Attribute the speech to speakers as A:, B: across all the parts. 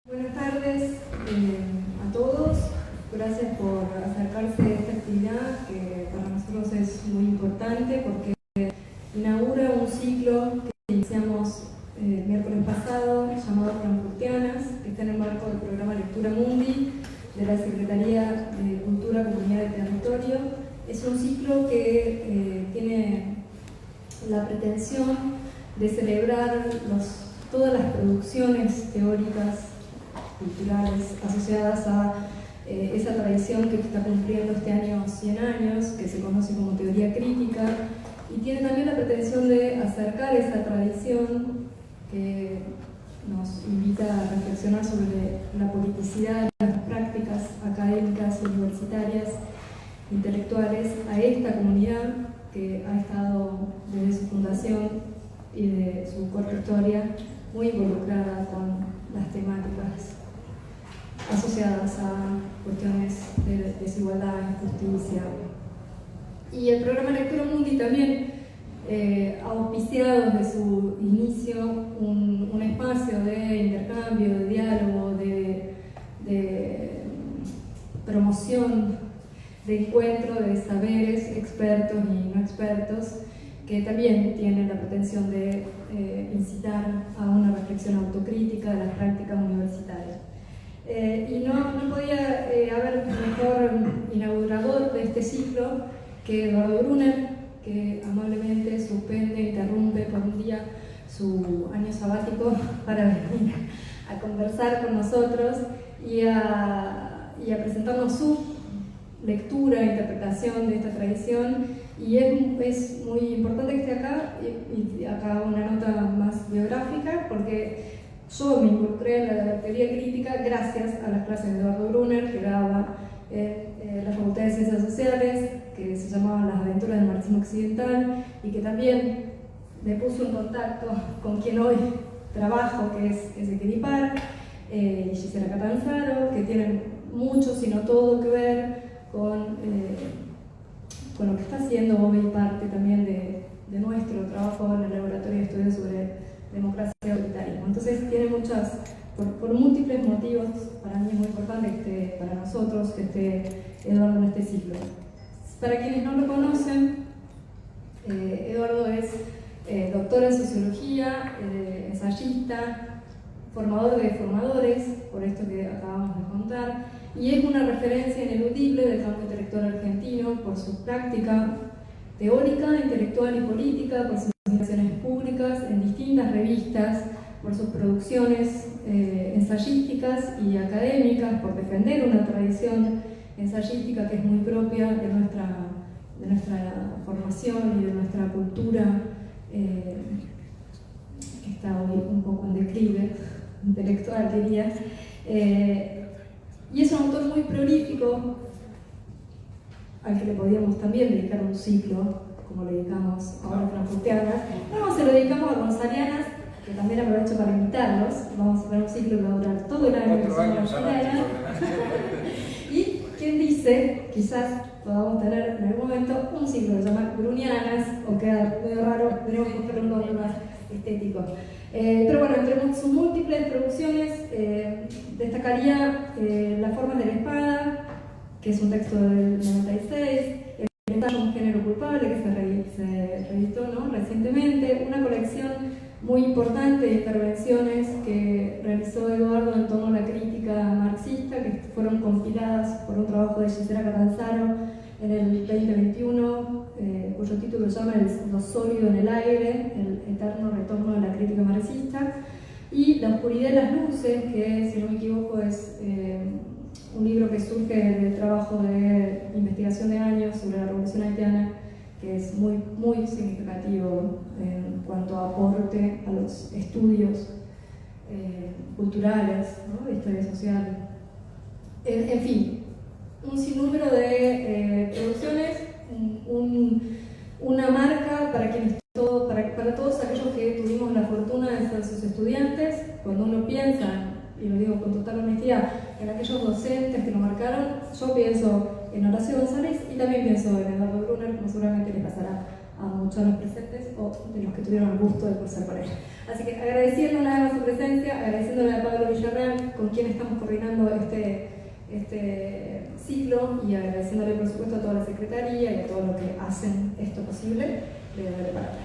A: Buenas tardes a todos. Gracias por acercarse a esta actividad que para nosotros es muy importante porque inaugura un ciclo que iniciamos el miércoles pasado llamado Frankfurtianas, que está en el marco del programa Lectura Mundi de la Secretaría de Cultura, Comunidad y Territorio. Es un ciclo que tiene la pretensión de celebrar todas las producciones teóricas culturales asociadas a esa tradición que está cumpliendo este año 100 años, que se conoce como teoría crítica, y tiene también la pretensión de acercar esa tradición que nos invita a reflexionar sobre la politicidad de las prácticas académicas, universitarias, intelectuales, a esta comunidad que ha estado desde su fundación y de su corta historia muy involucrada con las temáticas asociadas a cuestiones de desigualdad, injusticia. Y el programa Lectura Mundi también ha auspiciado desde su inicio un espacio de intercambio, de diálogo, de promoción, de encuentro de saberes expertos y no expertos, que también tiene la pretensión de incitar a una reflexión autocrítica de las prácticas universitarias. Y no podía haber mejor inaugurador de este ciclo que Eduardo Brunner, que amablemente suspende, interrumpe por un día su año sabático para venir a conversar con nosotros y a presentarnos su lectura e interpretación de esta tradición. Y es muy importante que esté acá, y acá una nota más biográfica, porque yo me involucré en la teoría crítica gracias a las clases de Eduardo Brunner, que daba en la Facultad de Ciencias Sociales, que se llamaba Las Aventuras del Marxismo Occidental, y que también me puso en contacto con quien hoy trabajo, que es Ezequiel Ipar y Gisela Catanzaro, que tienen mucho, si no todo, que ver con lo que está haciendo hoy parte también de nuestro trabajo en el Laboratorio de Estudios sobre Democracia y Autoritarismo. Entonces tiene muchas, por múltiples motivos, para mí es muy importante que esté, para nosotros, que esté Eduardo en este ciclo. Para quienes no lo conocen, Eduardo es doctor en Sociología, ensayista, formador de formadores, por esto que acabamos de contar, y es una referencia ineludible del campo intelectual argentino por su práctica teórica, intelectual y política, por sus investigaciones públicas en distintas revistas, por sus producciones ensayísticas y académicas, por defender una tradición ensayística que es muy propia de nuestra formación y de nuestra cultura, que está hoy un poco en declive intelectual, diría. Y es un autor muy prolífico, al que le podíamos también dedicar un ciclo, como le dedicamos ahora a Frankfurtianas. No, se lo dedicamos a Gonzalianas, que también aprovecho para invitarlos. Vamos a ver un ciclo que va a durar todo el año.
B: Otro año
A: Y quién dice, quizás podamos tener en algún momento un ciclo que se llama Brunianas, o queda medio raro, tenemos que buscar un nombre más estético. Pero bueno, entre sus múltiples producciones destacaría Las formas de la espada, que es un texto del 96, El ensayo Un género culpable, que se reeditó, ¿no?, recientemente, una colección muy importante de intervenciones que realizó Eduardo en torno a la crítica marxista, que fueron compiladas por un trabajo de Gisela Catanzaro en el 2021, cuyo título se llama Lo sólido en el aire, el eterno retorno de la crítica marxista, y La oscuridad y las luces, que si no me equivoco es un libro que surge del trabajo de investigación de años sobre la Revolución Haitiana, que es muy, muy significativo en cuanto a aporte a los estudios culturales, ¿no?, de historia social. En fin, un sinnúmero de producciones, una marca para todos aquellos que tuvimos la fortuna de ser sus estudiantes. Cuando uno piensa, y lo digo con total honestidad, en aquellos docentes que lo marcaron, yo pienso en Horacio González y también pienso en Eduardo Brunner, como seguramente le pasará a muchos de los presentes. o de los que tuvieron el gusto de cursar con él. Así que agradeciéndole a su presencia, agradeciéndole a Pablo Villarreal, con quien estamos coordinando este ciclo, y agradeciéndole por supuesto a toda la Secretaría y a todos los que hacen esto posible, le doy la palabra.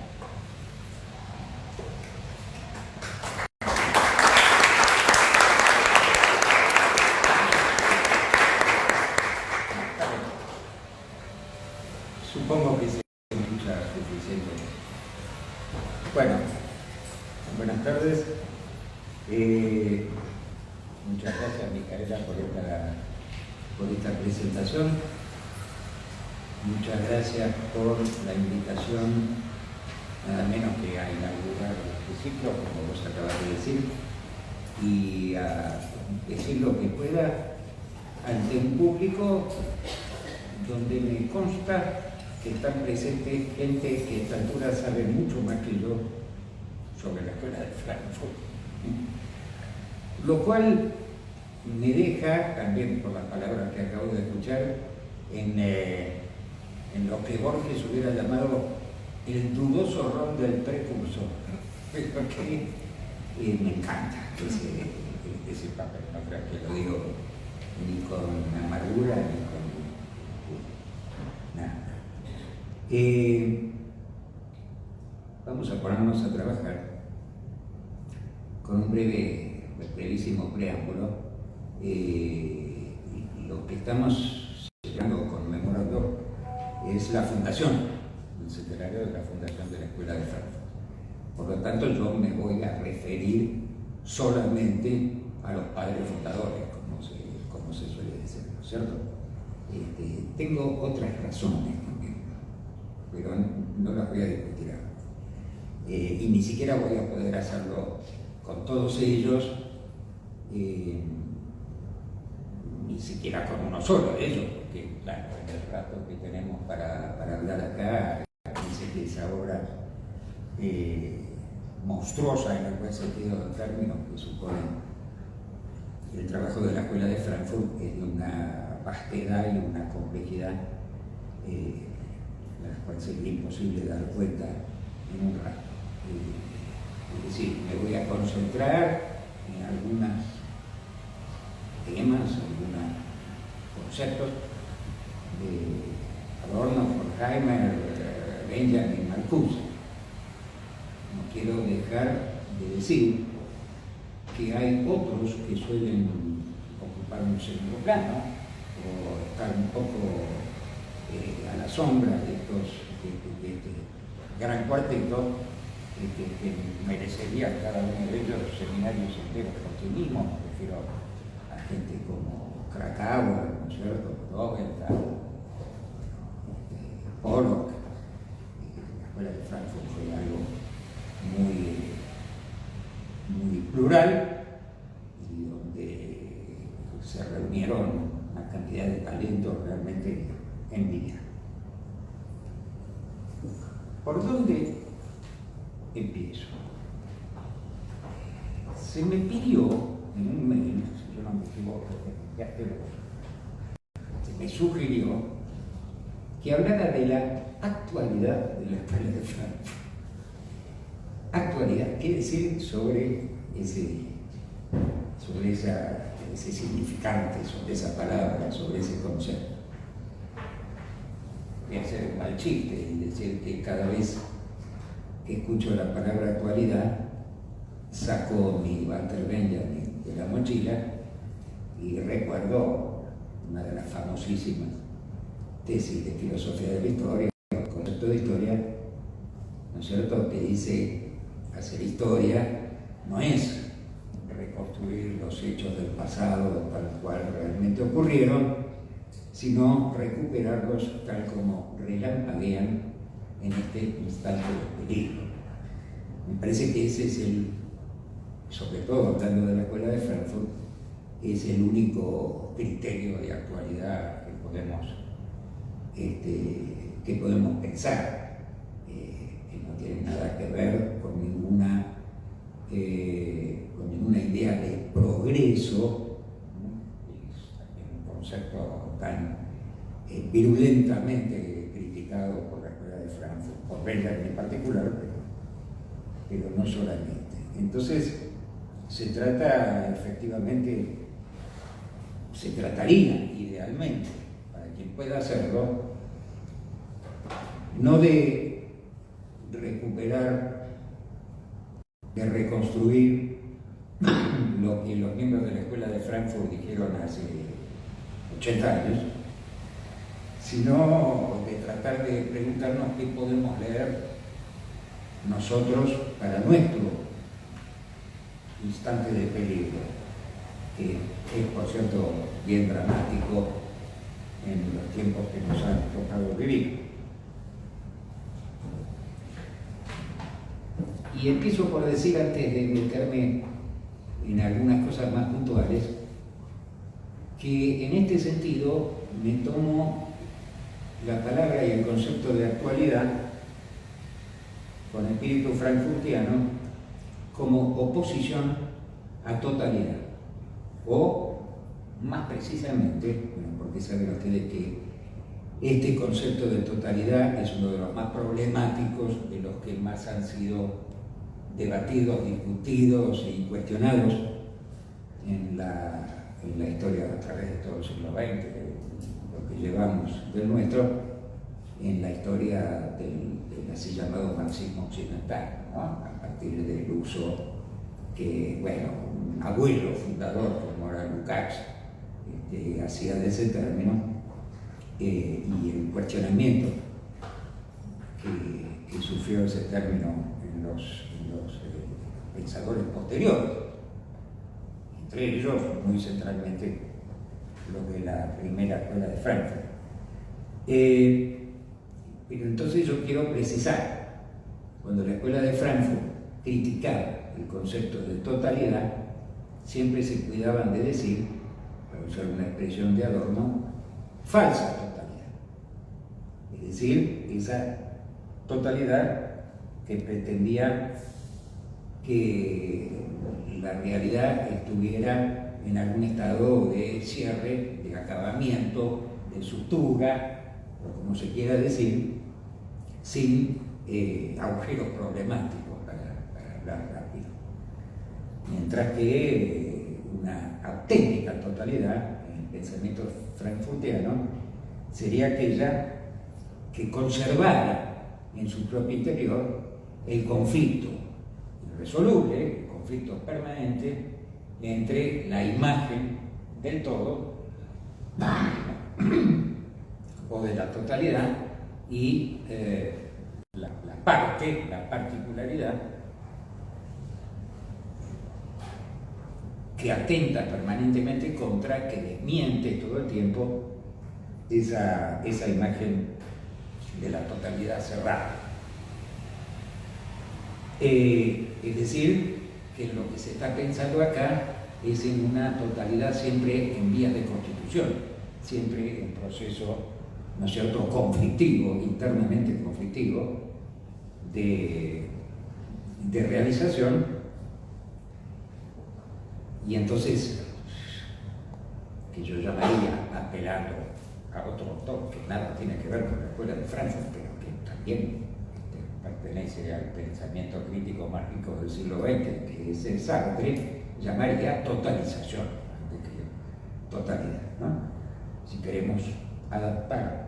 B: Supongo que se escucha suficiente. Bueno, buenas tardes. Muchas gracias, Micaela, por esta presentación. Muchas gracias por la invitación, nada menos que a inaugurar este ciclo, como vos acabas de decir, y a decir lo que pueda ante un público donde me consta que están presentes gente que a esta altura sabe mucho más que yo sobre la escuela de Frankfurt. Lo cual me deja, también por las palabras que acabo de escuchar, en lo que Borges hubiera llamado el dudoso rol del precursor. Pero que me encanta ese papel, no creo que lo digo ni con amargura ni con nada. Vamos a ponernos a trabajar con un brevísimo preámbulo. Lo que estamos conmemorando es la fundación, el centenario de la fundación de la Escuela de Frankfurt. Por lo tanto, yo me voy a referir solamente a los padres fundadores, como se suele decir, ¿no es cierto? Tengo otras razones también, pero no las voy a discutir ahora. Y ni siquiera voy a poder hacerlo con todos ellos, ni siquiera con uno solo de ellos, porque claro, en el rato que tenemos para hablar acá, dice que esa obra monstruosa en el buen sentido del término que supone el trabajo de la Escuela de Frankfurt, es de una vastedad y una complejidad la cual sería imposible dar cuenta en un rato. Es decir, me voy a concentrar en algunos temas, algunos conceptos de Adorno, Horkheimer, Benjamin, Marcuse. No quiero dejar de decir que hay otros que suelen ocupar un segundo plano o estar un poco a la sombra de este gran cuarteto que merecería cada uno de ellos seminarios enteros por sí mismo. Me refiero a gente como Krakauer, ¿no es cierto?, Lowenthal, Pollock. La Escuela de Frankfurt fue algo muy plural y donde se reunieron una cantidad de talentos realmente envidiable. ¿Por dónde empiezo? Se me pidió en un mail, si yo no me equivoco, se me sugirió que hablara de la actualidad de la Escuela de Frankfurt. Actualidad, ¿qué decir sobre ese significante, sobre esa palabra, sobre ese concepto? Voy a hacer un mal chiste y decir que cada vez que escucho la palabra actualidad, saco mi Walter Benjamin de la mochila y recuerdo una de las famosísimas tesis de filosofía de la historia, el concepto de historia, ¿no es cierto?, que dice: hacer historia no es reconstruir los hechos del pasado tal cual realmente ocurrieron, sino recuperarlos tal como relampaguean en este instante de peligro. Me parece que ese es sobre todo hablando de la Escuela de Frankfurt, es el único criterio de actualidad que podemos pensar, que no tiene nada que ver con ninguna idea de progreso, ¿no? Es también un concepto tan virulentamente criticado por la Escuela de Frankfurt, por Benjamin en particular, pero no solamente. Entonces, se trataría idealmente, para quien pueda hacerlo, no de recuperar, de reconstruir lo que los miembros de la Escuela de Frankfurt dijeron hace 80 años, sino de tratar de preguntarnos qué podemos leer nosotros para nuestro instante de peligro, que es, por cierto, bien dramático en los tiempos que nos han tocado vivir. Y empiezo por decir, antes de meterme en algunas cosas más puntuales, que en este sentido me tomo la palabra y el concepto de actualidad con espíritu frankfurtiano como oposición a totalidad, o más precisamente, bueno, porque saben ustedes que este concepto de totalidad es uno de los más problemáticos, de los que más han sido debatidos, discutidos y cuestionados en la historia a través de todo el siglo XX, lo que llevamos del nuestro, en la historia del así llamado marxismo occidental, ¿no? A partir del uso que, bueno, un abuelo fundador como era Lukács hacía de ese término, y el cuestionamiento que sufrió ese término en los pensadores posteriores, entre ellos muy centralmente los de la primera escuela de Frankfurt. Pero entonces yo quiero precisar, cuando la escuela de Frankfurt criticaba el concepto de totalidad, siempre se cuidaban de decir, para usar una expresión de Adorno, falsa totalidad. Es decir, esa totalidad que pretendía que la realidad estuviera en algún estado de cierre, de acabamiento, de sutuga, o como se quiera decir, sin agujeros problemáticos, para hablar rápido. Mientras que una auténtica totalidad, en el pensamiento frankfurtiano, sería aquella que conservara en su propio interior el conflicto irresoluble, el conflicto permanente entre la imagen del todo o de la totalidad y la particularidad que atenta permanentemente contra, que desmiente todo el tiempo esa imagen de la totalidad cerrada. Es decir, que lo que se está pensando acá es en una totalidad siempre en vías de constitución, siempre en proceso, ¿no es cierto?, conflictivo, internamente conflictivo, de realización. Y entonces, que yo llamaría, apelando a otro autor que nada tiene que ver con la escuela de Frankfurt, pero que también pertenece al pensamiento crítico más rico del siglo XX, que es el Sartre, llamaría totalización, totalidad, ¿no? Si queremos adaptar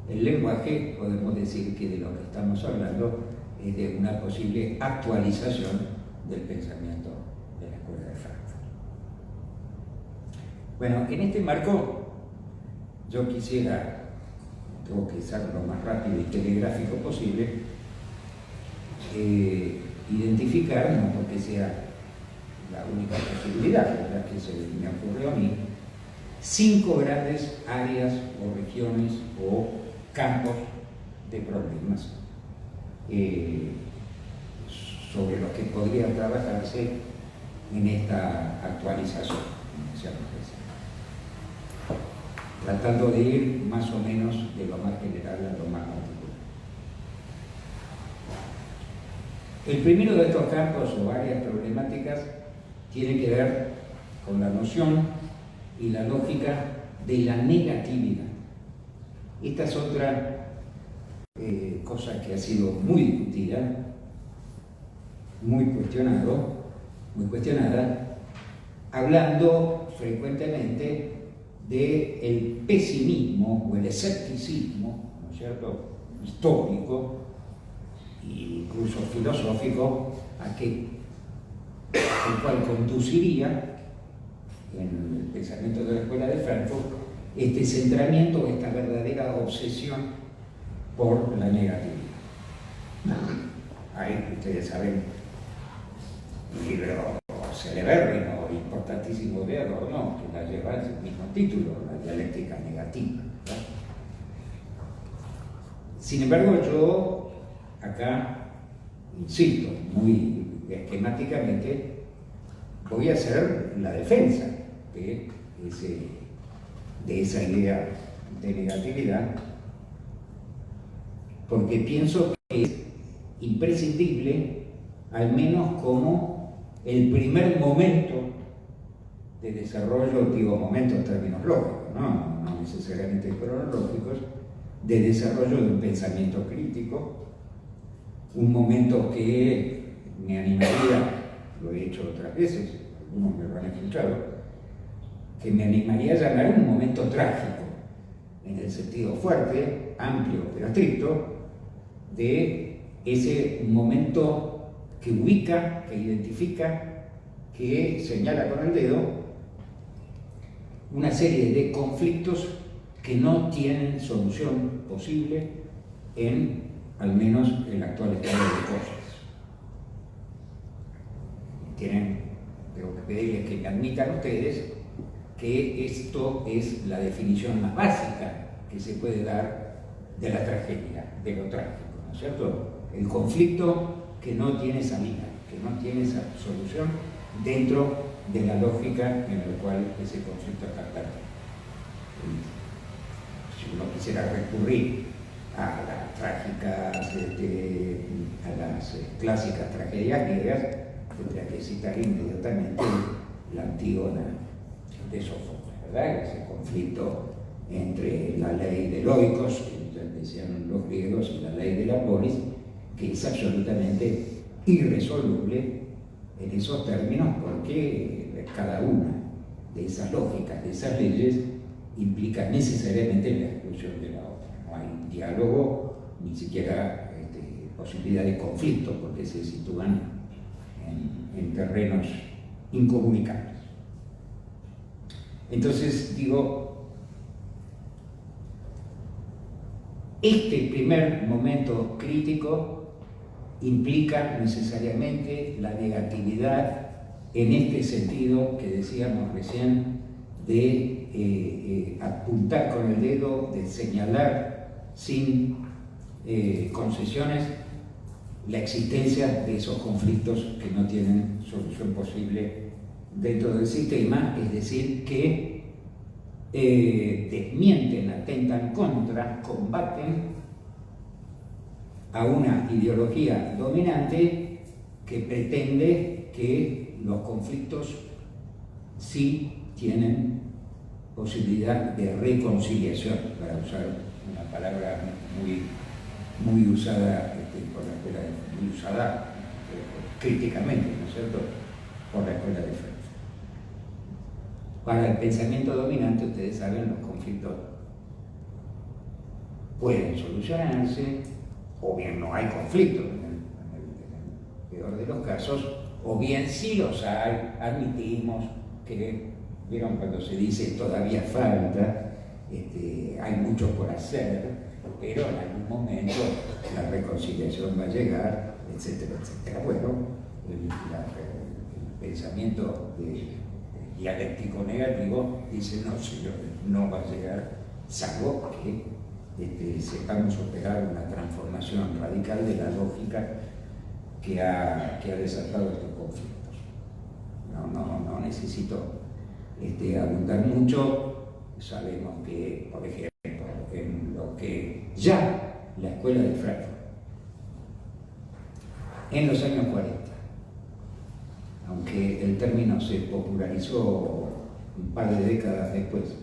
B: el lenguaje, podemos decir que de lo que estamos hablando es de una posible actualización del pensamiento de la escuela de Frankfurt. Bueno, en este marco yo quisiera, tengo que ser lo más rápido y telegráfico posible, identificar, no porque sea la única posibilidad, la que se me ocurrió a mí, 5 grandes áreas o regiones o campos de problemas sobre los que podría trabajarse en esta actualización, tratando de ir más o menos de lo más general a lo más particular. El primero de estos campos o áreas problemáticas tiene que ver con la noción y la lógica de la negatividad. Esta es otra cosa que ha sido muy discutida, muy cuestionada, hablando frecuentemente del pesimismo o el escepticismo, ¿no es cierto?, histórico e incluso filosófico, el cual conduciría en el pensamiento de la Escuela de Frankfurt este centramiento, esta verdadera obsesión por la negatividad. Ahí ustedes saben, un libro celebérrimo, importantísimo de Adorno, que la lleva el mismo título, La dialéctica negativa, ¿verdad? Sin embargo, yo acá insisto muy esquemáticamente, voy a hacer la defensa de esa idea de negatividad, porque pienso que es imprescindible, al menos como el primer momento de desarrollo, digo momento en términos lógicos, no necesariamente cronológicos, de desarrollo de un pensamiento crítico, un momento que me animaría, lo he hecho otras veces, algunos me lo han escuchado, que me animaría a llamar un momento trágico, en el sentido fuerte, amplio, pero estricto, de ese momento que ubica, que identifica, que señala con el dedo una serie de conflictos que no tienen solución posible en, al menos, el actual estado de cosas. Tengo que pedirles que me admitan ustedes que esto es la definición más básica que se puede dar de la tragedia, de lo trágico, ¿no es cierto? El conflicto que no tiene salida, que no tiene esa solución dentro de la lógica en la cual ese conflicto está planteado. Si uno quisiera recurrir a las trágicas, a las clásicas tragedias griegas, tendría que citar inmediatamente la Antígona de Sófocles, ¿verdad? Ese conflicto entre la ley de Loicos, que decían los griegos, y la ley de la polis, que es absolutamente irresoluble en esos términos, porque cada una de esas lógicas, de esas leyes, implica necesariamente la exclusión de la otra. No hay diálogo, ni siquiera posibilidad de conflicto, porque se sitúan en terrenos incomunicables. Entonces, digo, este primer momento crítico implica necesariamente la negatividad en este sentido que decíamos recién de apuntar con el dedo, de señalar sin concesiones la existencia de esos conflictos que no tienen solución posible dentro del sistema, es decir, que desmienten, atentan contra, combaten a una ideología dominante que pretende que los conflictos sí tienen posibilidad de reconciliación, para usar una palabra muy usada por la escuela, muy usada críticamente, ¿no es cierto?, por la escuela de Frankfurt. Para el pensamiento dominante, ustedes saben, los conflictos pueden solucionarse, o bien no hay conflicto, en el peor de los casos, o bien sí los hay, admitimos que, vieron cuando se dice todavía falta, hay mucho por hacer, pero en algún momento la reconciliación va a llegar, etcétera, etcétera. Bueno, el pensamiento dialéctico negativo dice, no señores, no va a llegar, salvo que sepamos operar una transformación radical de la lógica que ha desatado estos conflictos. No necesito abundar mucho. Sabemos que, por ejemplo, en lo que ya la escuela de Frankfurt, en los años 40, aunque el término se popularizó un par de décadas después,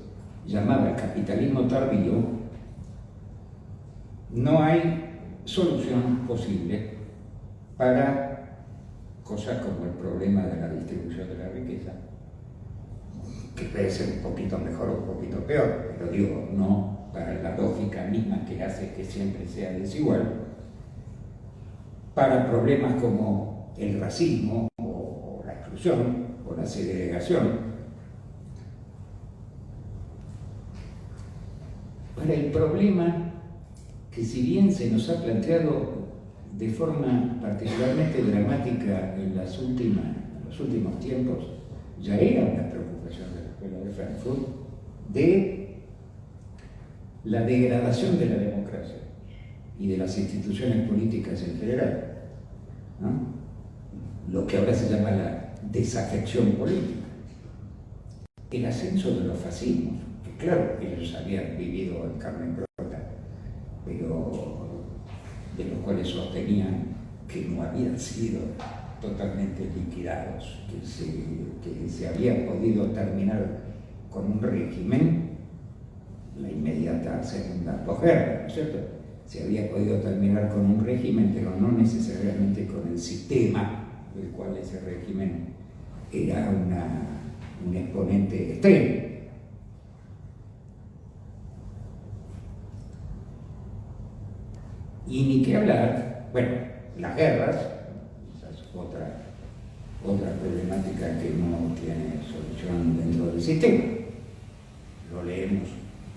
B: llamaba el capitalismo tardío, no hay solución posible para cosas como el problema de la distribución de la riqueza, que puede ser un poquito mejor o un poquito peor, pero digo, no para la lógica misma que hace que siempre sea desigual, para problemas como el racismo o la exclusión o la segregación, para el problema que, si bien se nos ha planteado de forma particularmente dramática en los últimos tiempos, ya era una preocupación de la Escuela de Frankfurt, de la degradación de la democracia y de las instituciones políticas en general, ¿no? Lo que ahora se llama la desafección política, el ascenso de los fascismos, que claro, ellos habían vivido en carne propia, pero de los cuales sostenían que no habían sido totalmente liquidados, que se había podido terminar con un régimen, la inmediata segunda posguerra, ¿no es cierto? Se había podido terminar con un régimen, pero no necesariamente con el sistema del cual ese régimen era un exponente extremo. Y ni qué hablar, bueno, las guerras, esa es otra problemática que no tiene solución dentro del sistema. Lo leemos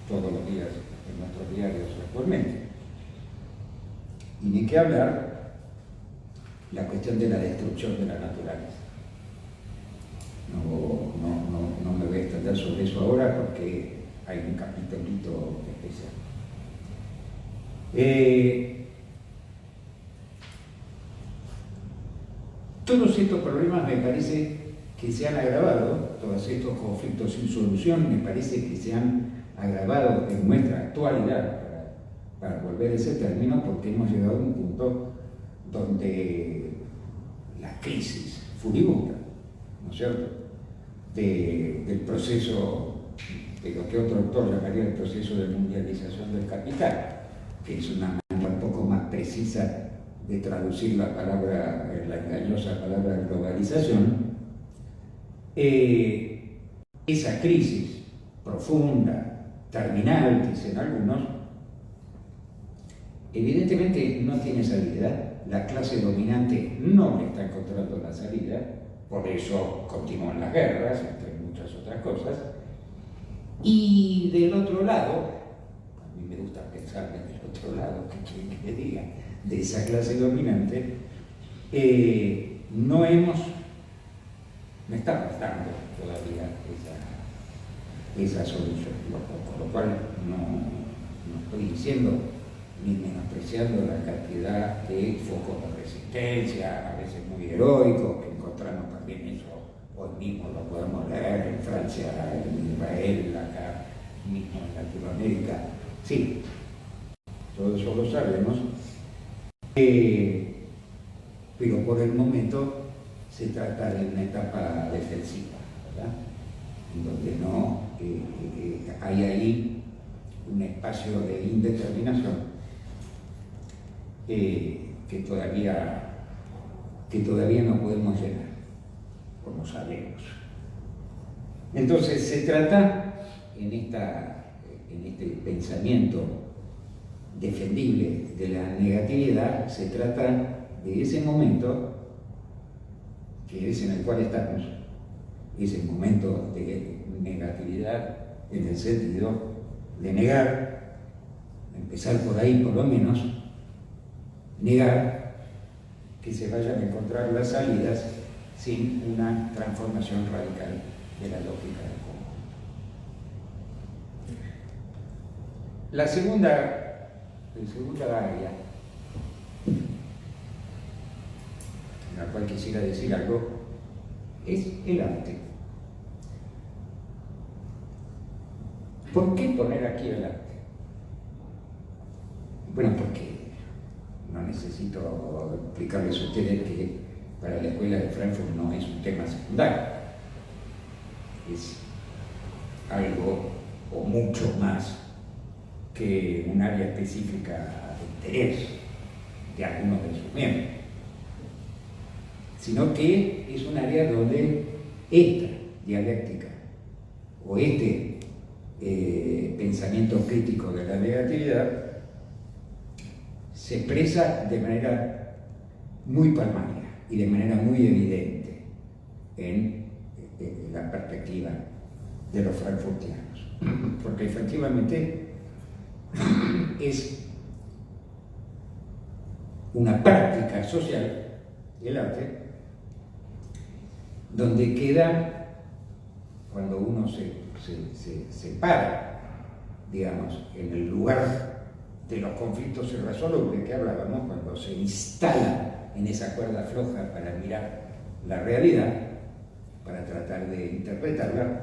B: todos los días en nuestros diarios actualmente. Y ni qué hablar la cuestión de la destrucción de la naturaleza. No me voy a extender sobre eso ahora porque hay un capitolito especial. Todos estos problemas me parece que se han agravado, todos estos conflictos sin solución me parece que se han agravado en nuestra actualidad, para volver a ese término, porque hemos llegado a un punto donde la crisis furibunda, ¿no es cierto?, del proceso, de lo que otro autor llamaría el proceso de mundialización del capital, que es una manera un poco más precisa de traducir la engañosa palabra globalización. Esa crisis profunda, terminal, dicen algunos, evidentemente no tiene salida. La clase dominante no le está encontrando la salida, por eso continúan las guerras, entre muchas otras cosas. Y del otro lado, a mí me gusta pensar en el otro lado, que quieren que diga, de esa clase dominante, no está faltando todavía esa solución, con lo cual no estoy diciendo ni menospreciando la cantidad de focos de resistencia, a veces muy heroicos, que encontramos también eso, hoy mismo lo podemos leer en Francia, en Israel, acá mismo en Latinoamérica. Sí, todo eso lo sabemos, pero por el momento se trata de una etapa defensiva, ¿verdad?, donde no hay ahí un espacio de indeterminación que todavía no podemos llenar, o no sabemos. Entonces se trata, en este pensamiento defendible de la negatividad, se trata de ese momento que es en el cual estamos, ese momento de negatividad en el sentido de negar, empezar por ahí por lo menos, negar que se vayan a encontrar las salidas sin una transformación radical de la lógica del conjunto. El segunda área en la cual quisiera decir algo es el arte. ¿Por qué poner aquí el arte? Bueno, porque no necesito explicarles a ustedes que para la Escuela de Frankfurt no es un tema secundario, es algo o mucho más que un área específica de interés. de algunos de sus miembros, sino que es un área donde esta dialéctica o este pensamiento crítico de la negatividad se expresa de manera muy palmaria y de manera muy evidente en la perspectiva de los frankfurtianos, porque efectivamente es una práctica social, el arte, donde queda, cuando uno se para, digamos, en el lugar de los conflictos irresolubles que hablábamos, cuando se instala en esa cuerda floja para mirar la realidad, para tratar de interpretarla,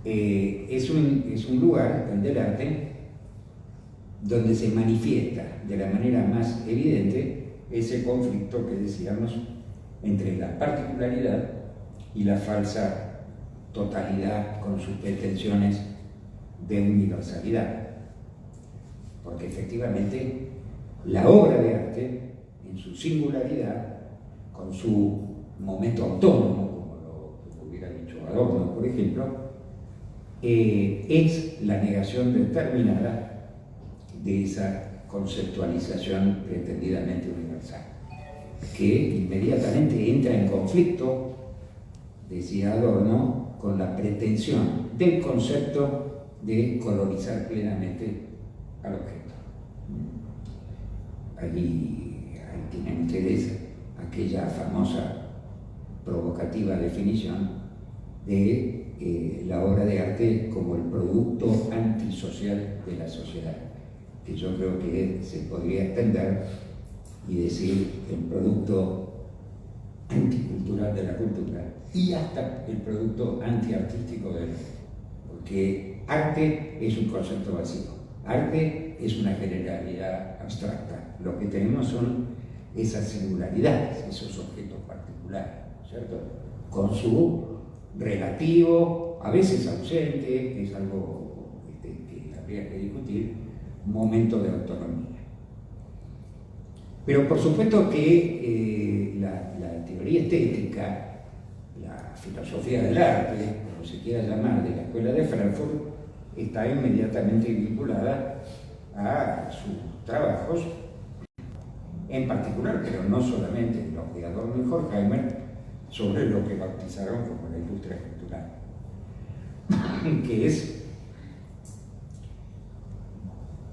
B: es un lugar donde el arte, donde se manifiesta de la manera más evidente ese conflicto que decíamos entre la particularidad y la falsa totalidad con sus pretensiones de universalidad. Porque efectivamente la obra de arte, en su singularidad, con su momento autónomo, como lo hubiera dicho Adorno, por ejemplo, es la negación determinada de esa conceptualización pretendidamente universal, que inmediatamente entra en conflicto, decía Adorno, con la pretensión del concepto de colonizar plenamente al objeto. Ahí tienen ustedes aquella famosa provocativa definición de la obra de arte como el producto antisocial de la sociedad, que yo creo que se podría extender y decir el producto anticultural de la cultura y hasta el producto antiartístico del arte, porque arte es un concepto vacío, arte es una generalidad abstracta, lo que tenemos son esas singularidades, esos objetos particulares, ¿cierto? Con su relativo, a veces ausente, es algo que habría que discutir, momento de autonomía. Pero por supuesto que la teoría estética, la filosofía del arte, como se quiera llamar, de la Escuela de Frankfurt, está inmediatamente vinculada a sus trabajos, en particular, pero no solamente los de Adorno y Horkheimer, sobre lo que bautizaron como la industria cultural, que es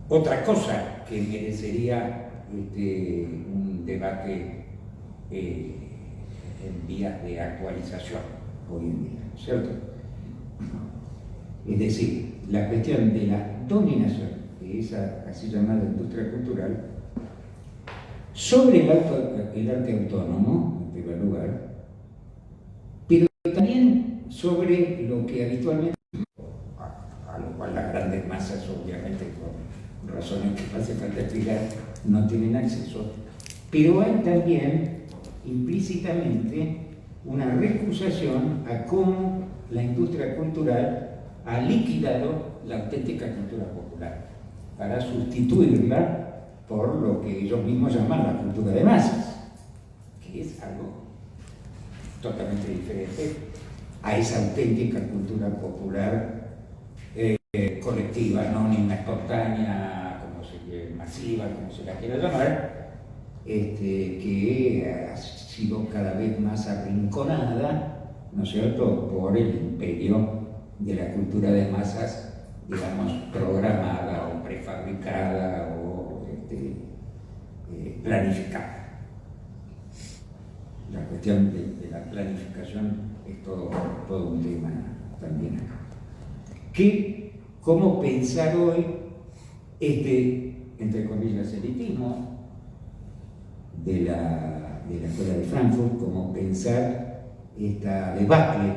B: otra cosa que merecería un debate en vías de actualización hoy en día, ¿cierto? Es decir, la cuestión de la dominación de esa así llamada industria cultural sobre el arte autónomo, en primer lugar, pero también sobre lo que habitualmente, a lo cual las grandes masas, obviamente, por razones que no hace falta explicar, no tienen acceso, pero hay también implícitamente una recusación a cómo la industria cultural ha liquidado la auténtica cultura popular para sustituirla por lo que ellos mismos llaman la cultura de masas, que es algo totalmente diferente a esa auténtica cultura popular colectiva, anónima, espontánea, masiva, como se la quiera llamar, que ha sido cada vez más arrinconada, ¿no es cierto?, por el imperio de la cultura de masas, digamos, programada o prefabricada o planificada. La cuestión de la planificación es todo un tema también acá. ¿Cómo pensar hoy entre comillas, elitismo de la Escuela de Frankfurt, cómo pensar esta debacle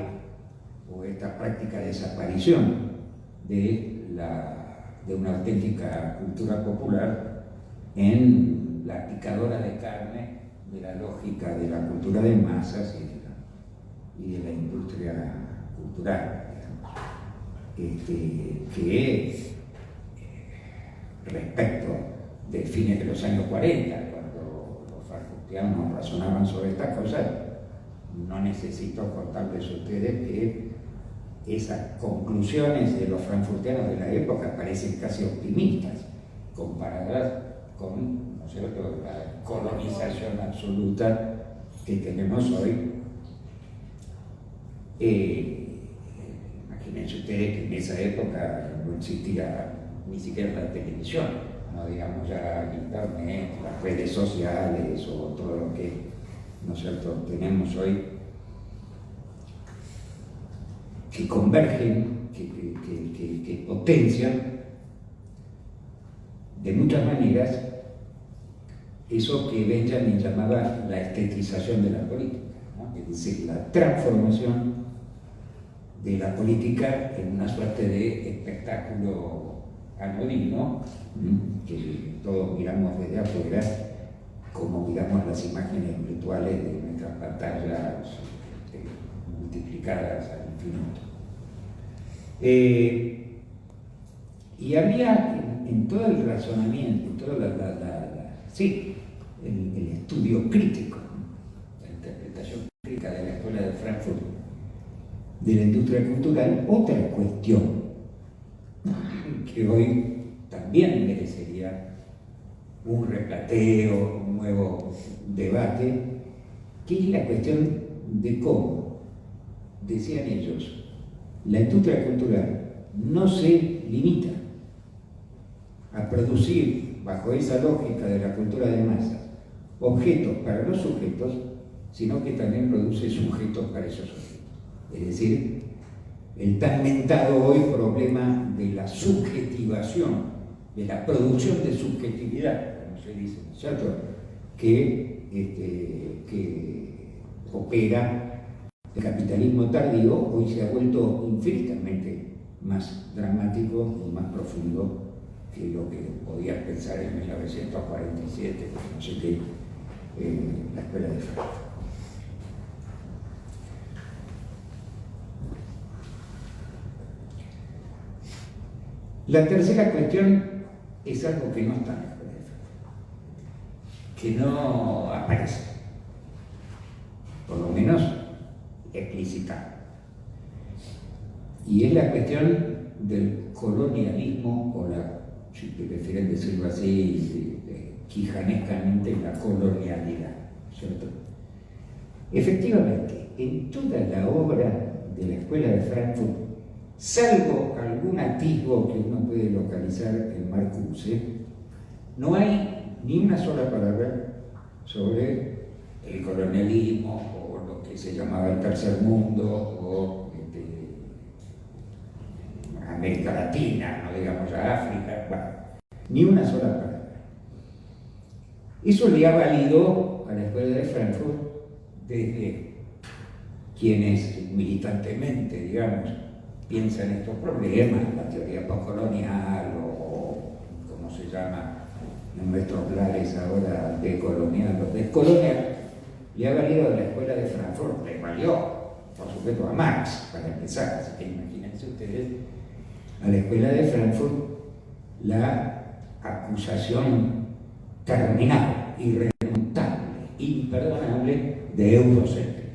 B: o esta práctica desaparición de una auténtica cultura popular en la picadora de carne de la lógica de la cultura de masas y de la industria cultural, digamos, que respecto de fines de los años 40, cuando los frankfurtianos razonaban sobre estas cosas. No necesito contarles a ustedes que esas conclusiones de los frankfurtianos de la época parecen casi optimistas, comparadas con, ¿no es cierto?, la colonización absoluta que tenemos hoy. Imagínense ustedes que en esa época no existía ni siquiera la televisión, no digamos ya internet, las redes sociales o todo lo que, ¿no es cierto?, tenemos hoy, que convergen, que potencian de muchas maneras eso que Benjamin llamaba la estetización de la política, ¿no? Es decir, la transformación de la política en una suerte de espectáculo anodino, que todos miramos desde afuera, como miramos las imágenes virtuales de nuestras pantallas multiplicadas al infinito. Y había en todo el razonamiento, en todo el estudio crítico, la interpretación crítica de la Escuela de Frankfurt de la industria cultural, otra cuestión que hoy también merecería un replateo, un nuevo debate, que es la cuestión de cómo, decían ellos, la industria cultural no se limita a producir, bajo esa lógica de la cultura de masas, objetos para los sujetos, sino que también produce sujetos para esos objetos. Es decir, el tan mentado hoy problema de la subjetivación, de la producción de subjetividad, como se dice, ¿no es cierto?, que opera el capitalismo tardío, hoy se ha vuelto infinitamente más dramático y más profundo que lo que podías pensar en 1947, no sé qué, la Escuela de Frankfurt. La tercera cuestión es algo que no está en la Escuela de Frankfurt, que no aparece, por lo menos explícita, y es la cuestión del colonialismo, o la, si prefieren decirlo así, quijanescamente, la colonialidad, ¿cierto? Efectivamente, en toda la obra de la Escuela de Frankfurt, salvo algún atisbo que uno puede localizar en Marcuse, no hay ni una sola palabra sobre el colonialismo o lo que se llamaba el tercer mundo o América Latina, no digamos ya África, bueno, ni una sola palabra. Eso le ha valido a la Escuela de Frankfurt desde quienes militantemente, digamos, piensan estos problemas, la teoría postcolonial o como se llama en nuestros lares ahora decolonial o descolonial, le ha valido a la Escuela de Frankfurt, le valió, por supuesto, a Marx, para empezar, así que imagínense ustedes, a la Escuela de Frankfurt la acusación terminal, irremontable, imperdonable de eurocentrismo.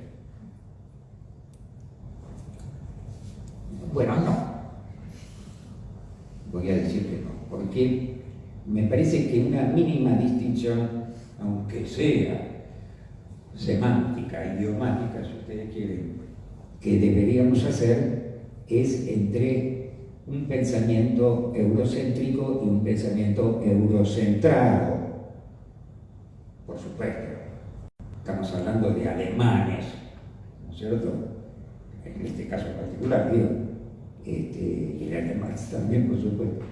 B: Bueno, no. Voy a decir que no, porque me parece que una mínima distinción, aunque sea semántica, idiomática, si ustedes quieren, que deberíamos hacer es entre un pensamiento eurocéntrico y un pensamiento eurocentrado. Por supuesto, estamos hablando de alemanes, ¿no es cierto? En este caso particular, digo, y de alemanes también, por supuesto,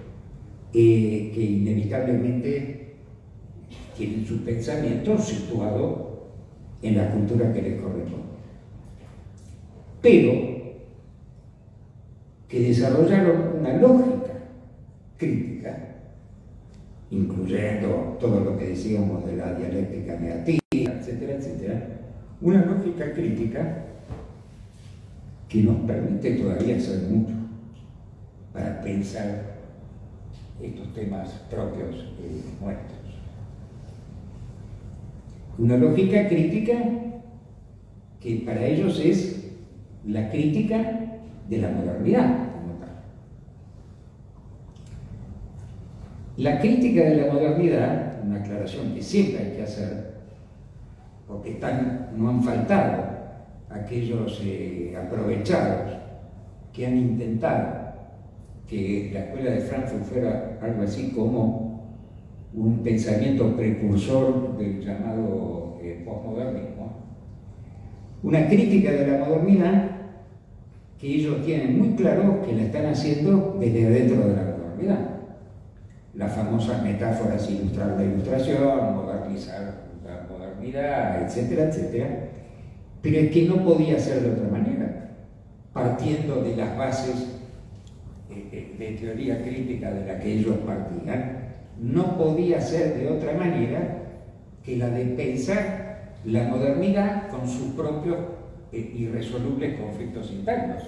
B: que inevitablemente tienen su pensamiento situado en la cultura que les corresponde. Pero que desarrollaron una lógica crítica, incluyendo todo lo que decíamos de la dialéctica negativa, etcétera, etcétera, una lógica crítica que nos permite todavía hacer mucho para pensar estos temas propios nuestros. Una lógica crítica que para ellos es la crítica de la modernidad como tal. La crítica de la modernidad, una aclaración que siempre hay que hacer, porque no han faltado aquellos aprovechados que han intentado que la escuela de Frankfurt fuera algo así como un pensamiento precursor del llamado posmodernismo. Una crítica de la modernidad que ellos tienen muy claro que la están haciendo desde adentro de la modernidad. Las famosas metáforas, ilustrar la ilustración, modernizar la modernidad, etcétera, etcétera. Pero es que no podía ser de otra manera, partiendo de las bases de teoría crítica de la que ellos partían, no podía ser de otra manera que la de pensar la modernidad con sus propios irresolubles conflictos internos,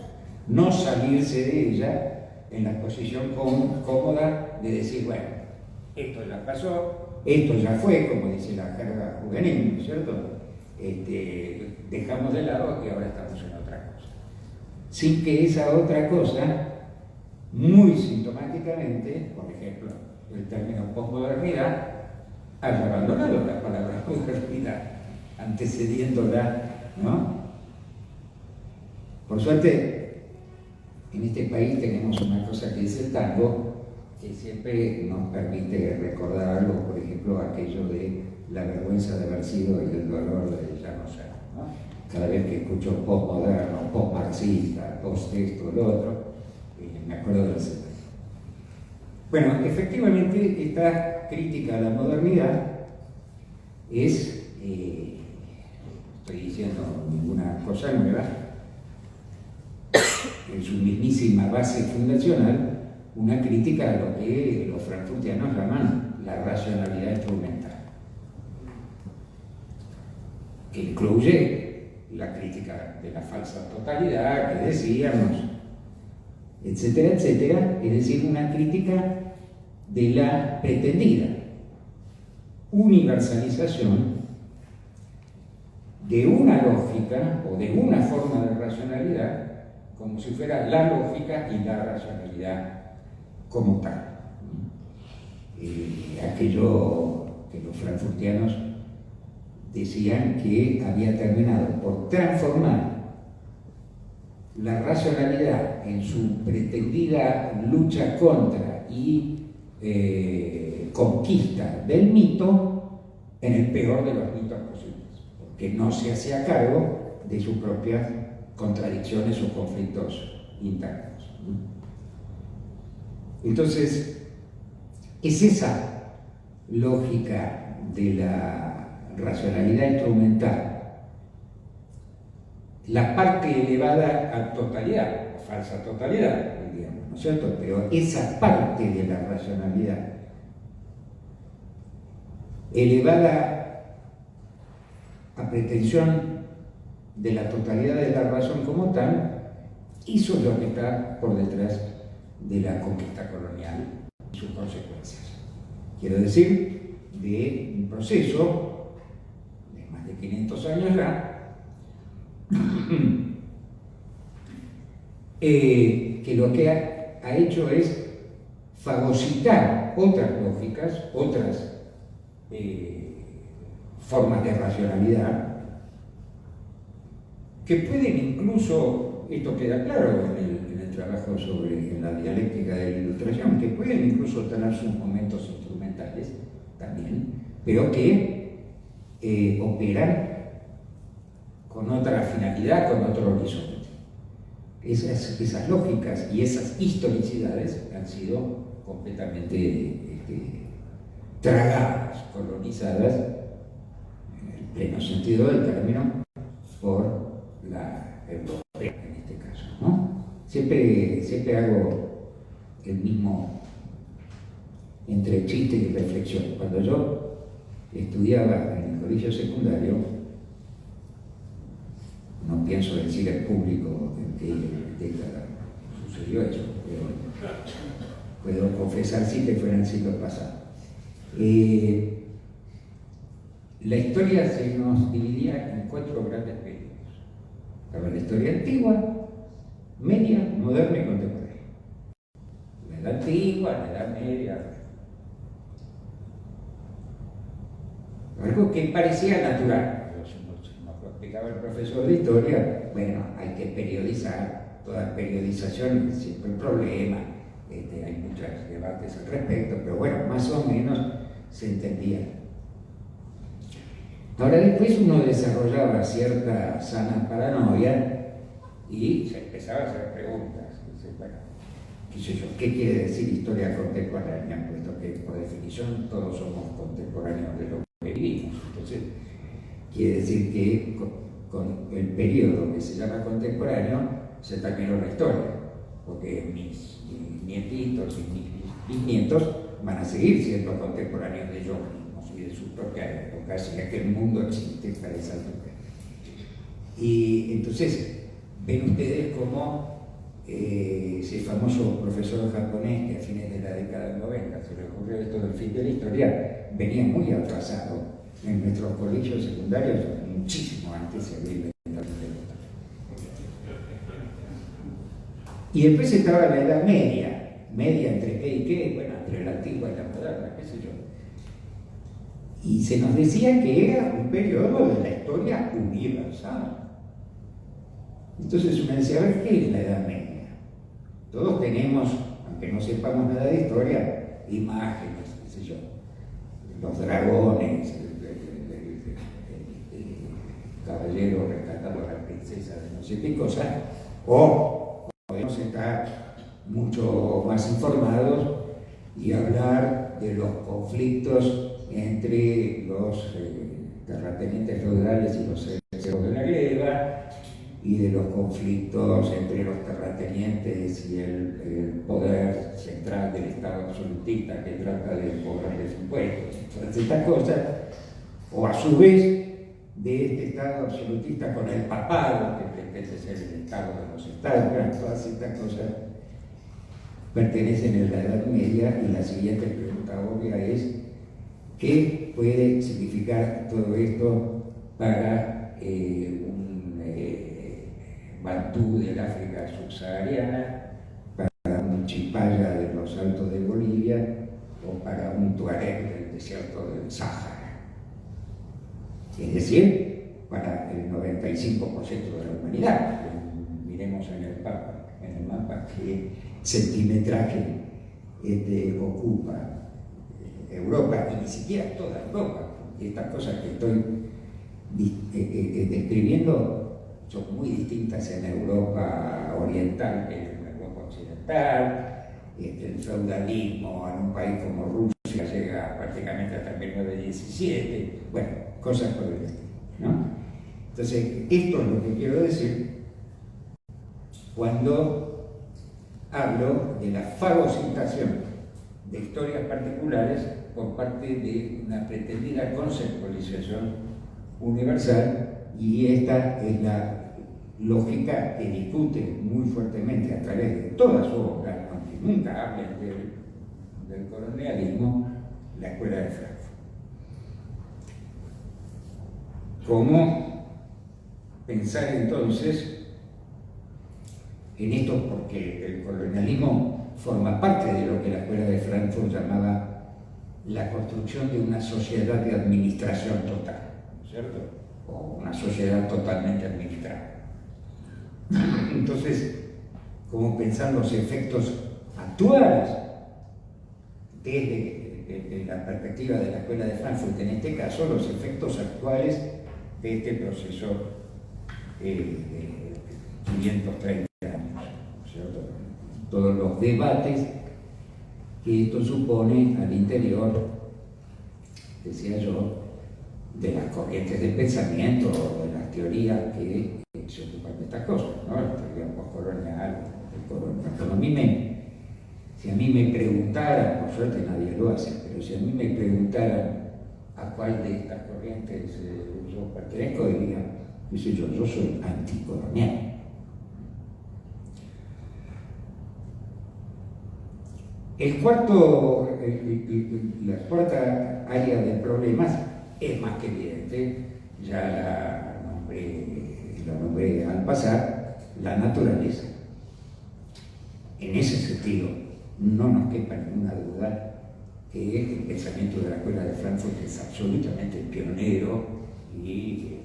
B: no salirse de ella en la posición cómoda de decir, bueno, esto ya pasó, esto ya fue, como dice la jerga juvenil, ¿no es cierto? Dejamos de lado y ahora estamos en otra cosa. Sin que esa otra cosa, muy sintomáticamente, por ejemplo, el término posmodernidad, haya abandonado la palabra modernidad, antecediéndola, ¿no? Por suerte, en este país tenemos una cosa que es el tango, que siempre nos permite recordar algo, por ejemplo, aquello de la vergüenza de haber sido y el dolor de ya no ser, ¿no? Cada vez que escucho postmoderno, postmarxista, post esto, lo otro, me acuerdo de la escena. Bueno, efectivamente, esta crítica a la modernidad es, estoy diciendo ninguna cosa nueva, en su mismísima base fundacional, una crítica a lo que los frankfurtianos llaman la racionalidad instrumental, que incluye la crítica de la falsa totalidad que decíamos, etcétera, etcétera, es decir, una crítica de la pretendida universalización de una lógica o de una forma de racionalidad como si fuera la lógica y la racionalidad como tal. Aquello que los frankfurtianos decían que había terminado por transformar la racionalidad en su pretendida lucha contra y conquista del mito en el peor de los mitos posibles, porque no se hacía cargo de sus propias contradicciones o conflictos internos. Entonces, es esa lógica de la racionalidad instrumental, la parte elevada a totalidad, falsa totalidad, digamos, ¿no es cierto? Pero esa parte de la racionalidad elevada a pretensión de la totalidad de la razón como tal, eso es lo que está por detrás de la conquista colonial y sus consecuencias. Quiero decir, de un proceso de más de 500 años ya, que lo que ha hecho es fagocitar otras lógicas, otras formas de racionalidad, que pueden incluso, esto queda claro en el trabajo en la dialéctica de la ilustración, que pueden incluso tener sus momentos instrumentales también, pero que operan con otra finalidad, con otro horizonte. Esas lógicas y esas historicidades han sido completamente tragadas, colonizadas, en el pleno sentido del término, por la europea en este caso, ¿no? Siempre hago el mismo entre chiste y reflexión. Cuando yo estudiaba en el colegio secundario, no pienso decir al público en qué década sucedió eso, pero puedo confesar sí que fue en el siglo pasado. La historia se nos dividía en 4 grandes periodos. Estaba la historia antigua, media, moderna y contemporánea. La edad antigua, la edad media. Algo que parecía natural. Nos explicaba el profesor de historia, bueno, hay que periodizar, toda periodización es siempre un problema, hay muchos debates al respecto, pero bueno, más o menos se entendía. Ahora después uno desarrollaba cierta sana paranoia y se empezaba a hacer preguntas. Dice, bueno, qué sé yo, ¿qué quiere decir historia contemporánea? Puesto que por definición todos somos contemporáneos de lo que vivimos. Entonces, quiere decir que con el periodo que se llama contemporáneo se terminó la historia, porque mis nietitos y mis bisnietos van a seguir siendo contemporáneos de ellos mismos y de su propia época, así que el mundo existe para esa época. Y entonces, ven ustedes cómo ese famoso profesor japonés que a fines de la década del 90 se le ocurrió esto del fin de la historia, venía muy atrasado. En nuestros colegios secundarios, muchísimo antes se había inventado el pelota. Y después estaba la Edad Media, entre qué y qué, bueno, entre la antigua y la moderna, qué sé yo. Y se nos decía que era un periodo de la historia universal. Entonces uno decía, a ver, ¿qué es la Edad Media? Todos tenemos, aunque no sepamos nada de historia, imágenes, qué sé yo, los dragones, caballero rescatando a la princesa de no sé qué cosa, o podemos estar mucho más informados y hablar de los conflictos entre los terratenientes feudales y los herederos de la gleba, y de los conflictos entre los terratenientes y el poder central del Estado absolutista que trata de cobrar los impuestos, todas estas cosas, o a su vez de este Estado absolutista con el papado, que pretende ser el Estado de los Estados, todas estas cosas pertenecen a la Edad Media. Y la siguiente pregunta obvia es, ¿qué puede significar todo esto para un bantú del África subsahariana, para un chipaya de los Altos de Bolivia o para un tuareg del desierto del Sáhara? Es decir, para el 95% de la humanidad. Miremos en el mapa qué centimetraje ocupa Europa, y ni siquiera toda Europa, porque estas cosas que estoy describiendo son muy distintas en Europa oriental que en Europa occidental. El feudalismo en un país como Rusia llega prácticamente hasta 1917, bueno, cosas por el estilo, ¿no? Entonces, esto es lo que quiero decir cuando hablo de la fagocitación de historias particulares por parte de una pretendida conceptualización universal, y esta es la lógica que discute muy fuertemente a través de toda su obra, aunque nunca hablen del colonialismo, la Escuela de Frankfurt. ¿Cómo pensar entonces en esto? Porque el colonialismo forma parte de lo que la Escuela de Frankfurt llamaba la construcción de una sociedad de administración total, ¿cierto? O una sociedad totalmente administrada. Entonces, ¿cómo pensar los efectos actuales desde la perspectiva de la Escuela de Frankfurt? En este caso, los efectos actuales de este proceso de 530 años, ¿cierto? Todos los debates que esto supone al interior, decía yo, de las corrientes de pensamiento, de las teorías que se ocupan de estas cosas, ¿no? La teoría postcolonial, a si a mí me preguntaran, por suerte nadie lo hace, pero si a mí me preguntaran a cuál de estas corrientes yo pertenezco, diría, yo soy anticolonial. La cuarta área de problemas es más que evidente, ya la nombré al pasar, la naturaleza. En ese sentido, no nos quepa ninguna duda que el pensamiento de la Escuela de Frankfurt es absolutamente pionero y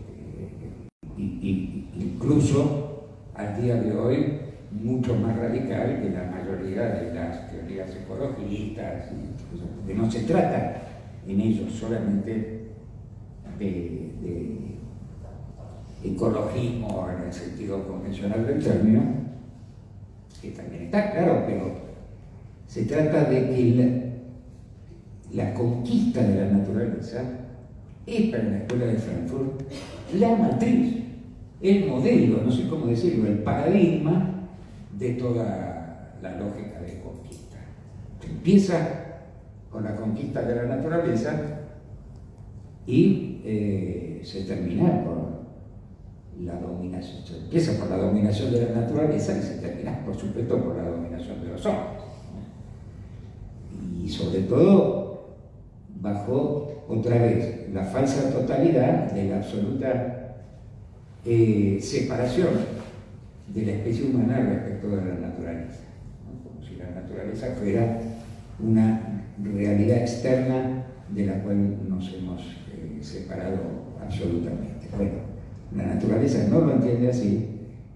B: incluso al día de hoy mucho más radical que la mayoría de las teorías ecologistas, porque no se trata en ellos solamente de ecologismo en el sentido convencional del término, que también está claro, pero se trata de que la conquista de la naturaleza es para la Escuela de Frankfurt la matriz, el modelo, no sé cómo decirlo, el paradigma de toda la lógica de conquista. Empieza con la conquista de la naturaleza y se termina por la dominación. Se empieza por la dominación de la naturaleza y se termina, por supuesto, por la dominación de los hombres. Y sobre todo, bajo otra vez la falsa totalidad de la absoluta separación de la especie humana respecto de la naturaleza, ¿no? Como si la naturaleza fuera una realidad externa de la cual nos hemos separado absolutamente. Bueno, la naturaleza no lo entiende así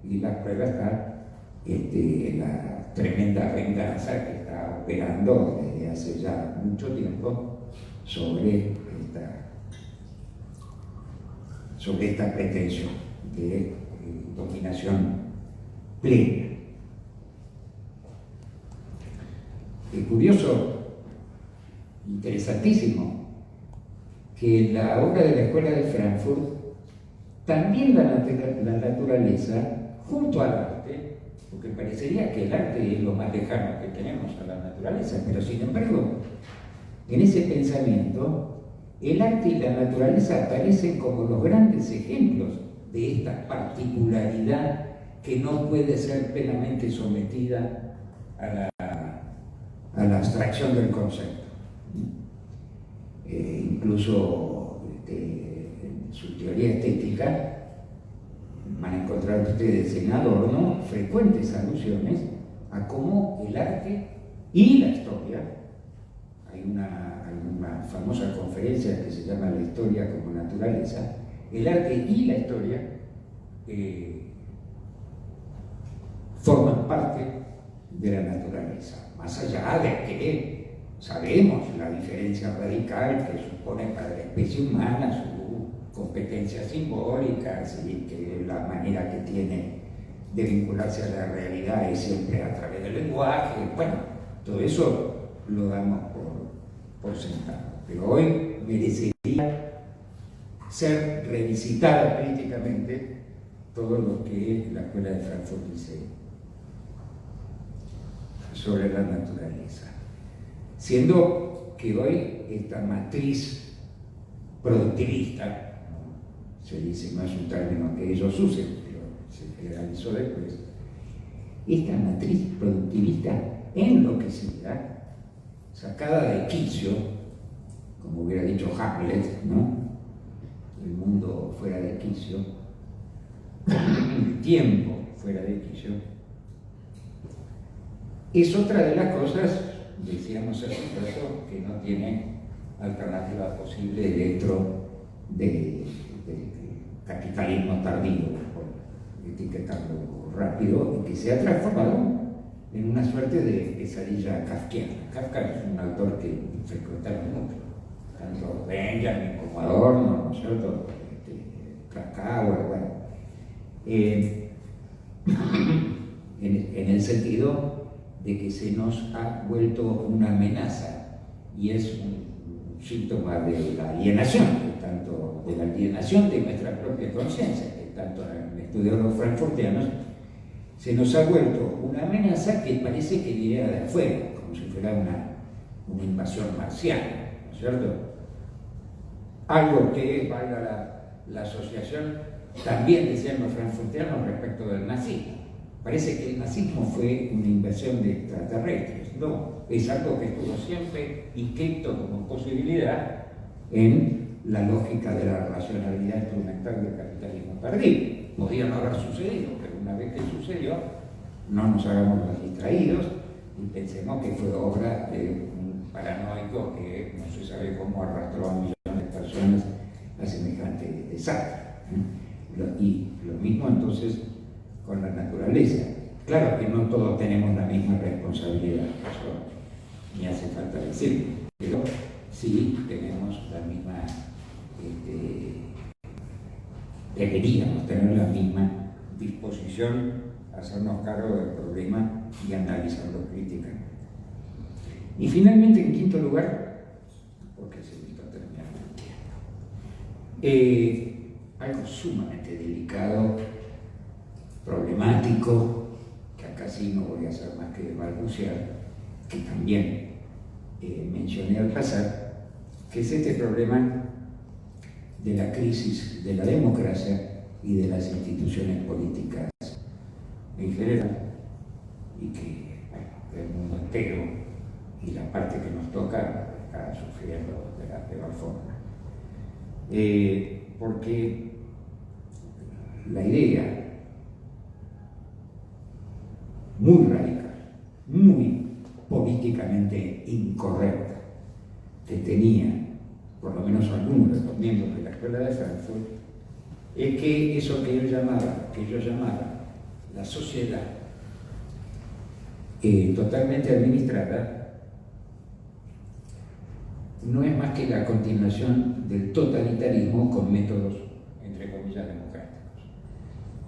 B: y la prueba está la tremenda venganza que está operando desde hace ya mucho tiempo sobre esta pretensión de dominación plena. Es curioso, interesantísimo, que en la obra de la Escuela de Frankfurt también la naturaleza, junto al arte, porque parecería que el arte es lo más lejano que tenemos a la naturaleza, pero sin embargo, en ese pensamiento, el arte y la naturaleza aparecen como los grandes ejemplos de esta particularidad que no puede ser plenamente sometida a la abstracción del concepto. Incluso en su teoría estética van a encontrar ustedes en Adorno frecuentes alusiones a cómo el arte y la historia, hay una famosa conferencia que se llama La historia como naturaleza, el arte y la historia forman parte de la naturaleza, más allá de que sabemos la diferencia radical que supone para la especie humana su competencias simbólicas y que la manera que tiene de vincularse a la realidad es siempre a través del lenguaje. Bueno, todo eso lo damos por sentado, pero hoy merecería ser revisitada críticamente todo lo que la Escuela de Frankfurt dice sobre la naturaleza, siendo que hoy esta matriz productivista, se dice más un término que ellos usen, pero se generalizó después, esta matriz productivista enloquecida, sacada de quicio, como hubiera dicho Hamlet, ¿no? El mundo fuera de quicio, el tiempo fuera de quicio, es otra de las cosas, decíamos hace un rato, que no tiene alternativa posible dentro del capitalismo tardío, por etiquetarlo rápido, y que se ha transformado en una suerte de pesadilla kafkiana. Kafka es un autor que frecuentaron mucho, tanto Benjamin como Adorno, ¿no es cierto? Krakauer, bueno. En el sentido de que se nos ha vuelto una amenaza y es un síntoma de la alienación, tanto de la alienación de nuestra propia conciencia, que tanto en el estudio de los frankfurtianos se nos ha vuelto una amenaza que parece que viniera de afuera, como si fuera una invasión marciana, ¿no es cierto? Algo que, valga la asociación, también decían los frankfurtianos respecto del nazismo. Parece que el nazismo fue una invasión de extraterrestres. No, es algo que estuvo siempre inscrito como posibilidad en la lógica de la racionalidad instrumental del capitalismo tardío. Podía no haber sucedido, pero una vez que sucedió, no nos hagamos los distraídos y pensemos que fue obra de un paranoico que no se sabe cómo arrastró a millones de personas a semejante desastre. Y lo mismo entonces con la naturaleza. Claro que no todos tenemos la misma responsabilidad, eso ni hace falta decirlo, pero sí tenemos la misma, deberíamos tener la misma disposición a hacernos cargo del problema y analizarlo críticamente. Y finalmente, en quinto lugar, porque se me está terminando el tiempo, algo sumamente delicado, problemático, que acá sí no voy a hacer más que balbucear, que también mencioné al pasar, que es este problema de la crisis de la democracia y de las instituciones políticas en general, y que el mundo entero y la parte que nos toca está sufriendo de la peor forma. Porque la idea muy radical, muy políticamente incorrecta que tenía, por lo menos algunos de los miembros de la Escuela de Frankfurt, es que eso que yo llamaba la sociedad totalmente administrada no es más que la continuación del totalitarismo con métodos, entre comillas, democráticos.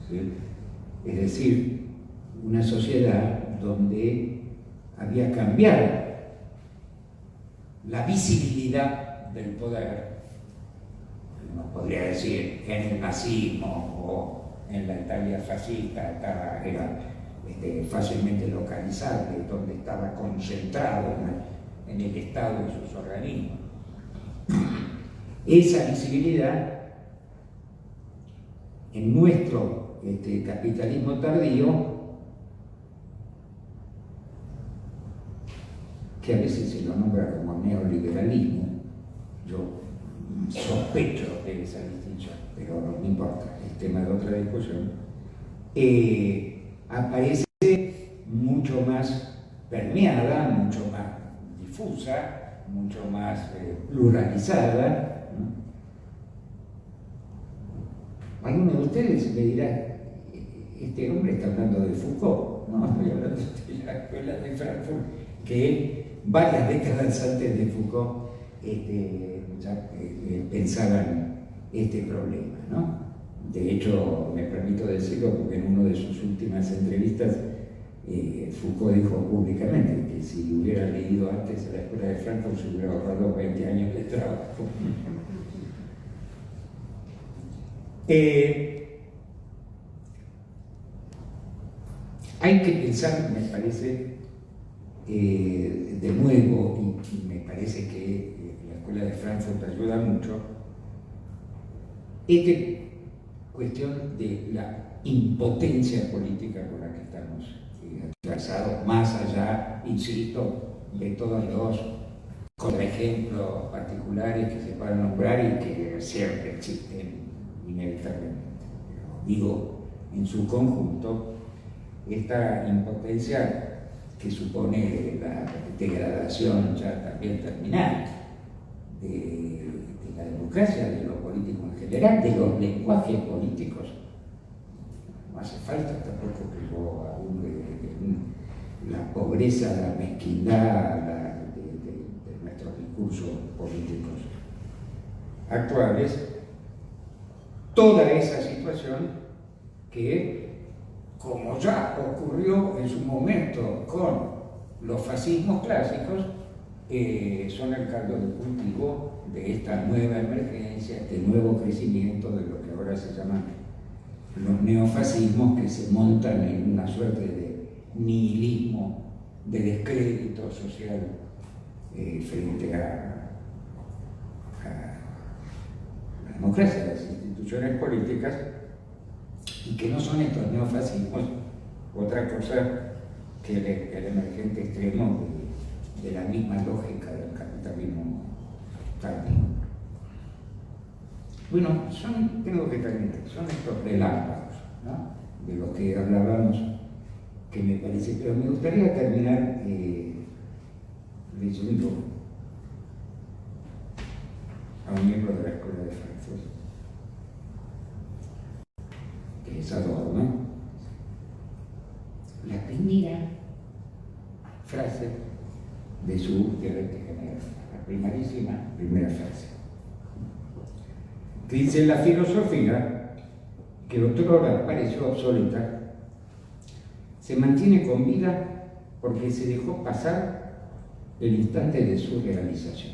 B: ¿Sí? Es decir, una sociedad donde había cambiado la visibilidad del poder, uno podría decir en el nazismo o en la Italia fascista, era fácilmente localizable, donde estaba concentrado en el Estado y sus organismos. Esa visibilidad en nuestro capitalismo tardío, que a veces se lo nombra como neoliberalismo, yo sospecho de esa distinción, pero no me importa, es tema de otra discusión, aparece mucho más permeada, mucho más difusa, mucho más pluralizada, ¿no? Alguno de ustedes me dirá, este hombre está hablando de Foucault, no, estoy hablando de la Escuela de Frankfurt, que varias décadas antes de Foucault ya pensaban este problema, ¿no? De hecho, me permito decirlo porque en una de sus últimas entrevistas Foucault dijo públicamente que si hubiera leído antes a la Escuela de Frankfurt se hubiera ahorrado 20 años de trabajo. Hay que pensar, me parece, de nuevo, y me parece que la Escuela de Frankfurt ayuda mucho, esta cuestión de la impotencia política con la que estamos atravesados, más allá, insisto, de todos los contraejemplos particulares que se puedan nombrar y que siempre existen inevitablemente. Digo, en su conjunto, esta impotencia que supone la degradación ya también terminal de la democracia, de lo político en general, de los lenguajes políticos. No hace falta tampoco que yo abunde la pobreza, la mezquindad de nuestros discursos políticos actuales. Toda esa situación que, como ya ocurrió en su momento con los fascismos clásicos, son el caldo de cultivo de esta nueva emergencia, este nuevo crecimiento de lo que ahora se llaman los neofascismos, que se montan en una suerte de nihilismo, de descrédito social frente a la democracia, a las instituciones políticas, y que no son estos neofascismos otra cosa que el emergente extremo de la misma lógica del capitalismo tardío. Bueno, tengo que terminar, son estos relámpagos, ¿no?, de los que hablábamos, que me parece, pero me gustaría terminar leyendo a un miembro de la Escuela de Frankfurt, que es Adorno. La primera frase de su dialéctica general, la primera frase, que dice: la filosofía, que otrora pareció obsoleta, se mantiene con vida porque se dejó pasar el instante de su realización.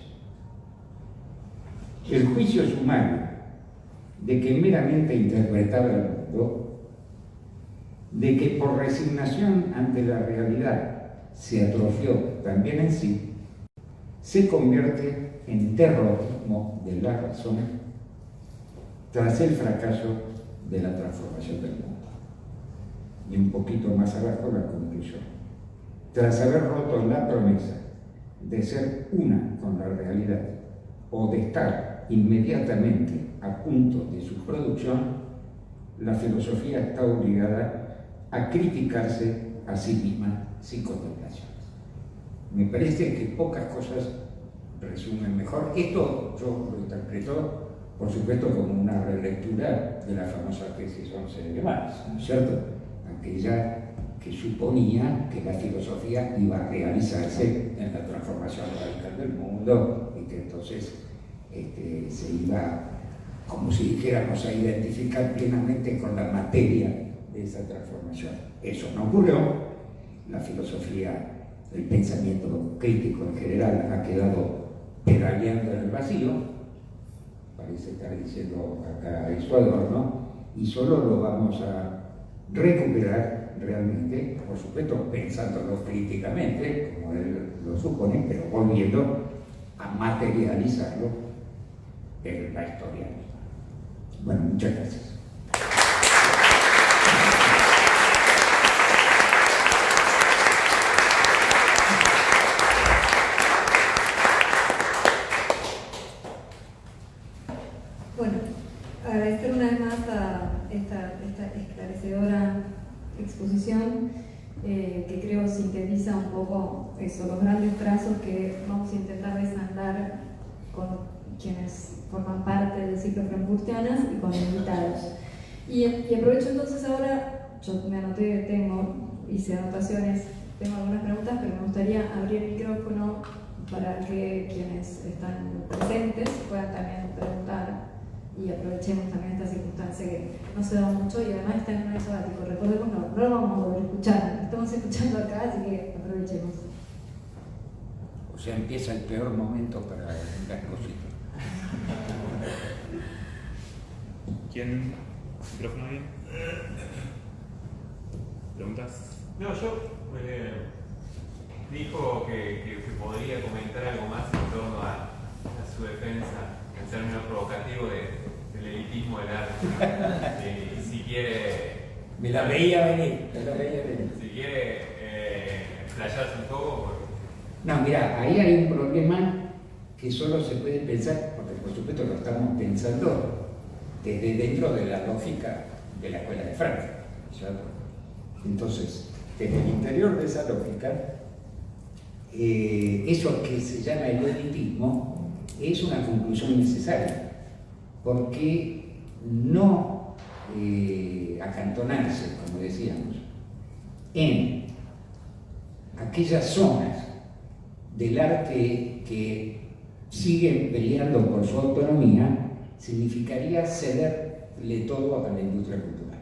B: El juicio sumario de que meramente interpretaba el mundo, de que por resignación ante la realidad se atrofió también en sí, se convierte en derrotismo de la razón tras el fracaso de la transformación del mundo. Y un poquito más abajo la conclusión: tras haber roto la promesa de ser una con la realidad o de estar inmediatamente a punto de su producción, la filosofía está obligada a criticarse a sí misma sin contemplaciones. Me parece que pocas cosas resumen mejor. Esto yo lo interpreto, por supuesto, como una relectura de la famosa tesis 11 de Marx, ¿no es cierto? Aquella que suponía que la filosofía iba a realizarse en la transformación radical del mundo y que entonces se iba, como si dijéramos, a identificar plenamente con la materia de esa transformación. Eso no ocurrió. La filosofía, el pensamiento crítico en general, ha quedado pedaleando en el vacío, parece estar diciendo acá eso Adorno, y solo lo vamos a recuperar realmente, por supuesto pensándolo críticamente, como él lo supone, pero volviendo a materializarlo en la historia misma. Bueno, muchas gracias.
A: Bueno, agradecer una vez más a esta esclarecedora exposición, que creo sintetiza un poco eso, los grandes trazos que vamos a intentar desandar con quienes forman parte del ciclo Frankfurtianas y con invitados. Y aprovecho entonces ahora, yo me anoté, hice anotaciones, tengo algunas preguntas, pero me gustaría abrir el micrófono para que quienes están presentes puedan también preguntar, y aprovechemos también esta circunstancia que no se da mucho y además está en un año sabático. Recordemos, no lo vamos a volver a escuchar, estamos escuchando acá, así que aprovechemos.
B: O sea, empieza el peor momento para las cositas.
C: ¿Quién? ¿Micrófono bien? ¿Preguntas?
D: No, yo dijo que podría comentar algo más en torno a su defensa, en términos provocativos del elitismo del arte. Y si quiere...
B: Me la veía venir.
D: Si quiere explayarse un poco...
B: No, mira, ahí hay un problema que solo se puede pensar, porque por supuesto lo estamos pensando desde dentro de la lógica de la Escuela de Frankfurt, ¿cierto? Entonces, desde el interior de esa lógica, eso que se llama el elitismo es una conclusión necesaria, porque no acantonarse, como decíamos, en aquellas zonas del arte que siguen peleando por su autonomía, significaría cederle todo a la industria cultural.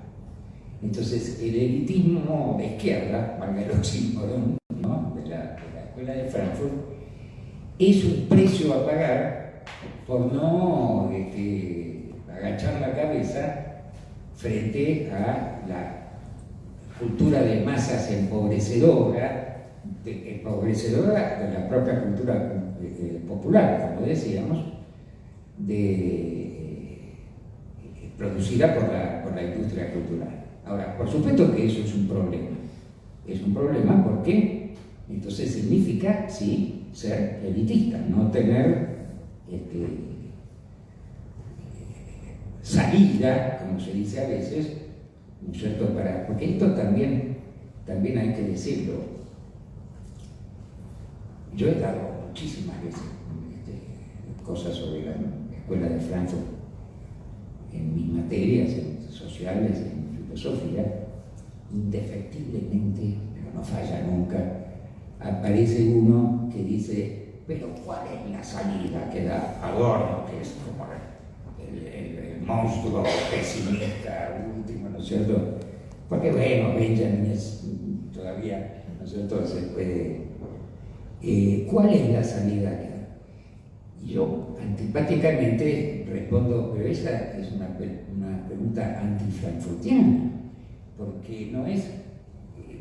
B: Entonces, el elitismo de izquierda, valga el oxímoron, ¿no?, de la Escuela de Frankfurt, es un precio a pagar por no agachar la cabeza frente a la cultura de masas empobrecedora de la propia cultura popular, como decíamos, producida por la industria cultural. Ahora, por supuesto que eso es un problema. Es un problema porque entonces significa, sí, ser elitista, no tener salida, como se dice a veces, ¿no es cierto? Porque esto también hay que decirlo. Yo he dado muchísimas veces cosas sobre la Escuela de Frankfurt en mis materias, en sociales, en filosofía. Indefectiblemente, pero no falla nunca, aparece uno que dice, pero ¿cuál es la salida que da Adorno, que es como el monstruo pesimista último, ¿no es cierto? Porque bueno, Benjamin es todavía, ¿no es cierto?, se puede... ¿cuál es la salida que da? Y yo antipáticamente respondo, pero esa es una pregunta anti-frankfurtiana, porque no es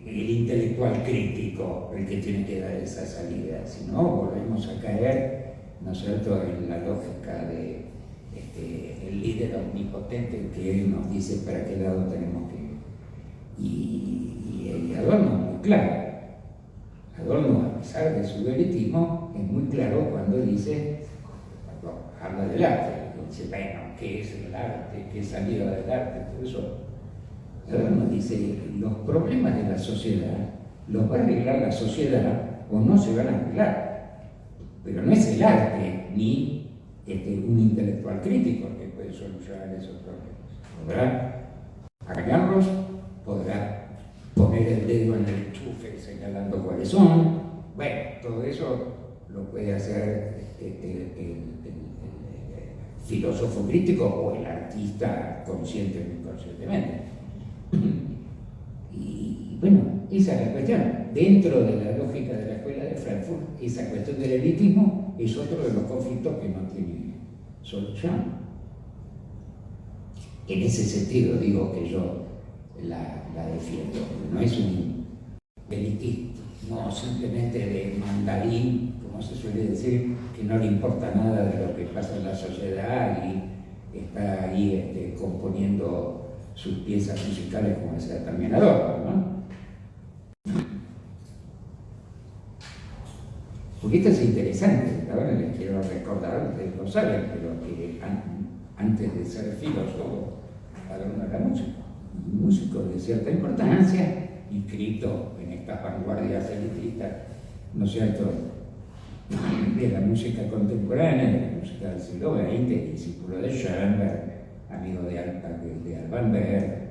B: el intelectual crítico el que tiene que dar esa salida, sino volvemos a caer, ¿no es cierto?, en la lógica de el líder omnipotente que nos dice para qué lado tenemos que ir. Y Adorno es muy claro. Adorno, a pesar de su elitismo, es muy claro cuando dice, cuando habla del arte, dice, bueno, ¿qué es el arte? ¿Qué es salida del arte? Todo eso. Adorno dice, los problemas de la sociedad los va a arreglar la sociedad o no se van a arreglar. Pero no es el arte ni un intelectual crítico que puede solucionar esos problemas. Podrá arreglarlos, podrá poner el dedo en el enchufe señalando cuáles son. Bueno, todo eso lo puede hacer el filósofo crítico o el artista consciente o inconscientemente. Y bueno, esa es la cuestión. Dentro de la lógica de la Escuela de Frankfurt, esa cuestión del elitismo es otro de los conflictos que no tiene solución. En ese sentido digo que yo la defiendo. No es un elitismo, no simplemente de mandarín, como se suele decir, que no le importa nada de lo que pasa en la sociedad y está ahí componiendo sus piezas musicales como decía también Adorno, ¿no? Porque esto es interesante, ahora les quiero recordar, ustedes lo saben, pero que antes de ser filósofo, Adorno era músico, un músico de cierta importancia, inscrito en estas vanguardias elitistas, ¿no es cierto?, de la música contemporánea, de la música del siglo XX, discípulo de Schoenberg, amigo de Alban Berg.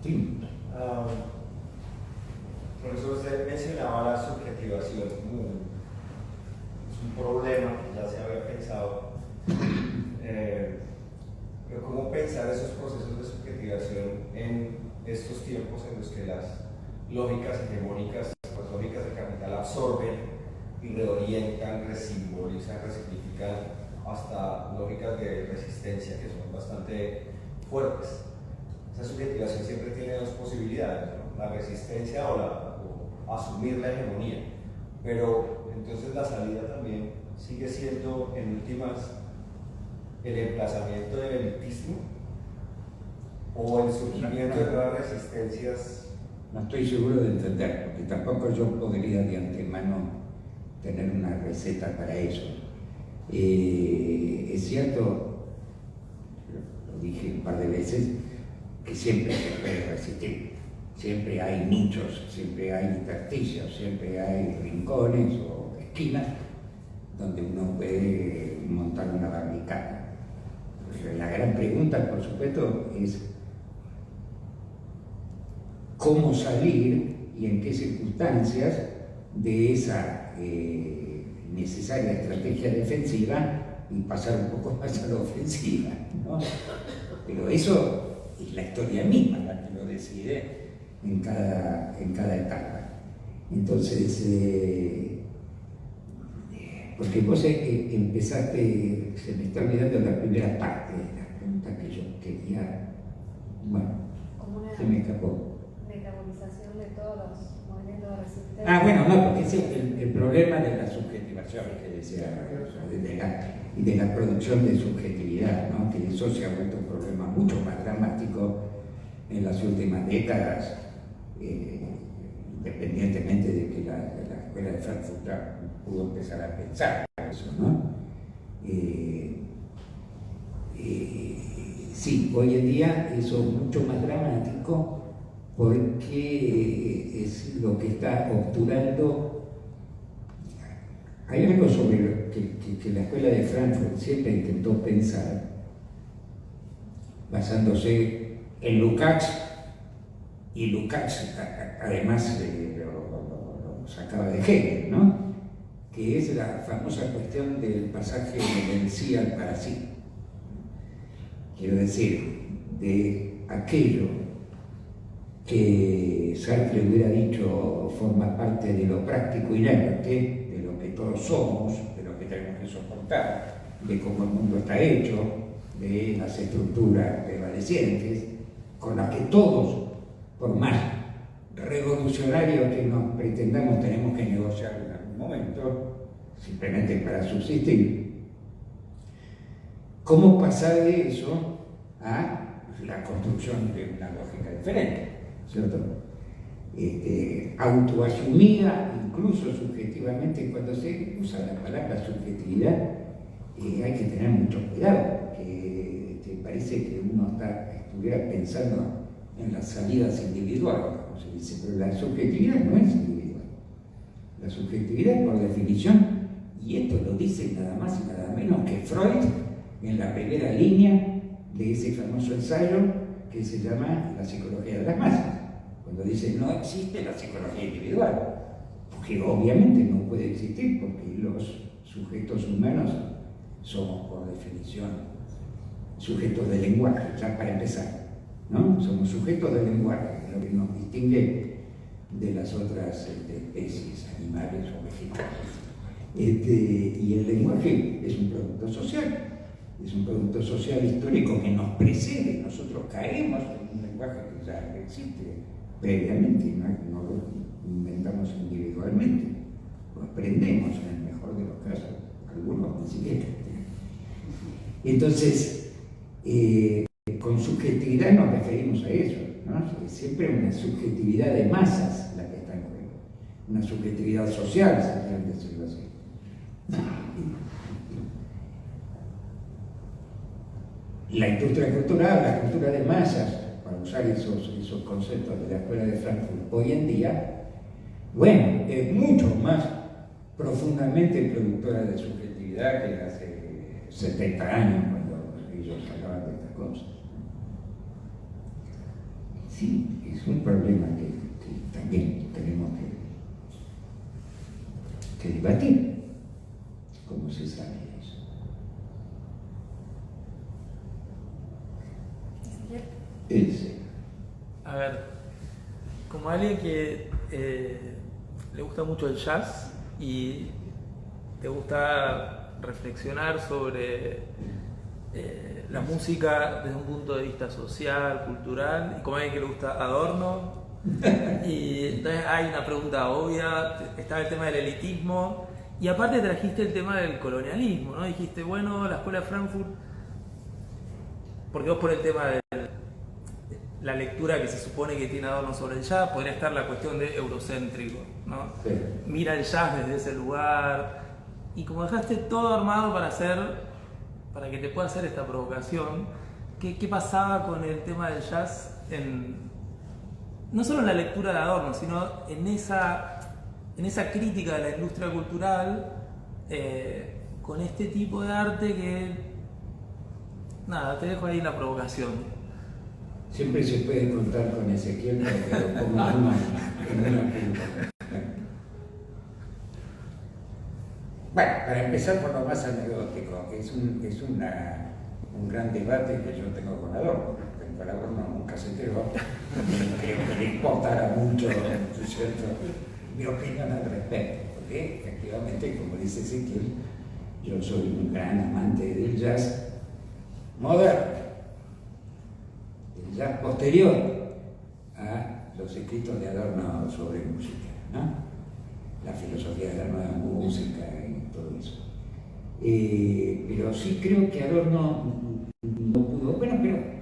B: Sí.
E: Profesor, usted mencionaba la subjetivación como es un problema que ya se había pensado, pero ¿cómo pensar esos procesos de subjetivación en estos tiempos en los que las lógicas hegemónicas, las lógicas del capital absorben y reorientan, resimbolizan, resignifican hasta lógicas de resistencia que son bastante fuertes? Esa subjetivación siempre tiene dos posibilidades, ¿no? La resistencia o asumir la hegemonía, pero entonces la salida también sigue siendo en últimas el emplazamiento del elitismo o el surgimiento de nuevas resistencias.
B: No estoy seguro de entender, porque tampoco yo podría de antemano tener una receta para eso. Es cierto, lo dije un par de veces, que siempre se puede resistir, siempre hay nichos, siempre hay intersticios, siempre hay rincones o esquinas donde uno puede montar una barricada. La gran pregunta, por supuesto, es cómo salir y en qué circunstancias de esa necesaria estrategia defensiva y pasar un poco más a la ofensiva, ¿no? Pero eso es la historia misma la que lo decide en cada etapa. Entonces, porque vos empezaste, se me está olvidando la primera parte de la pregunta que yo quería, bueno, se me escapó.
F: Decarbonización de todos los movimientos de resistencia.
B: Ah, bueno, no, porque ese es el problema de la subjetivación que decía, y de la producción de subjetividad, ¿no? Que eso se ha vuelto un problema mucho más dramático en las últimas décadas, independientemente de que la escuela de Frankfurt pudo empezar a pensar eso, ¿no? Sí, hoy en día eso es mucho más dramático porque es lo que está obturando. Hay algo sobre lo que la escuela de Frankfurt siempre intentó pensar, basándose en Lukács, y Lukács además lo sacaba de Hegel, ¿no? Que es la famosa cuestión del pasaje del sí al para sí. Quiero decir, de aquello que Sartre hubiera dicho forma parte de lo práctico inerte, de lo que todos somos, de lo que tenemos que soportar, de cómo el mundo está hecho, de las estructuras prevalecientes, con las que todos, por más revolucionarios que nos pretendamos, tenemos que negociar en algún momento, simplemente para subsistir. ¿Cómo pasar de eso a la construcción de una lógica diferente? ¿Cierto? Autoasumida, incluso subjetivamente. Cuando se usa la palabra subjetividad, hay que tener mucho cuidado, porque parece que uno estuviera pensando en las salidas individuales, como se dice, pero la subjetividad no es individual. La subjetividad, por definición, y esto lo dice nada más y nada menos que Freud en la primera línea de ese famoso ensayo que se llama La psicología de las masas, cuando dice no existe la psicología individual, porque obviamente no puede existir, porque los sujetos humanos somos por definición sujetos de lenguaje, ya para empezar, ¿no? Somos sujetos de lenguaje, lo que nos distingue de las otras especies animales o vegetales. Y el lenguaje es un producto social. Es un producto social histórico que nos precede. Nosotros caemos en un lenguaje que ya existe previamente, no lo inventamos individualmente, lo aprendemos en el mejor de los casos, algunos ni siquiera. Entonces, con subjetividad nos referimos a eso, ¿no? Es siempre una subjetividad de masas la que está en juego, una subjetividad social, si quieren decirlo así. La industria cultural, la cultura de masas, para usar esos conceptos de la escuela de Frankfurt hoy en día, bueno, es mucho más profundamente productora de subjetividad que hace 70 años cuando ellos hablaban de estas cosas. Sí, es un problema que también tenemos que debatir, como se sabe eso.
G: A ver, como alguien que le gusta mucho el jazz y te gusta reflexionar sobre la música desde un punto de vista social, cultural, y como alguien que le gusta Adorno, y entonces hay una pregunta obvia, está el tema del elitismo, y aparte trajiste el tema del colonialismo, ¿no? Dijiste, bueno, la escuela de Frankfurt, porque vos por el tema de la lectura que se supone que tiene Adorno sobre el jazz, podría estar la cuestión de eurocéntrico, ¿no? Sí. Mira el jazz desde ese lugar, y como dejaste todo armado para que te pueda hacer esta provocación, ¿qué pasaba con el tema del jazz no solo en la lectura de Adorno, sino en esa crítica de la industria cultural, con este tipo de arte que, nada, te dejo ahí la provocación.
B: Siempre se puede contar con Ezequiel para que lo ponga en una punta. Bueno, para empezar por lo más anecdótico, es un gran debate que yo tengo con Adorno. Con Adorno nunca se enteró, creo que le importará mucho, ¿cierto?, mi opinión al respecto, porque efectivamente, como dice Ezequiel, yo soy un gran amante del jazz moderno, el jazz posterior a los escritos de Adorno sobre música, ¿no? La filosofía de la nueva música y todo eso. Pero sí creo que Adorno no pudo, bueno, pero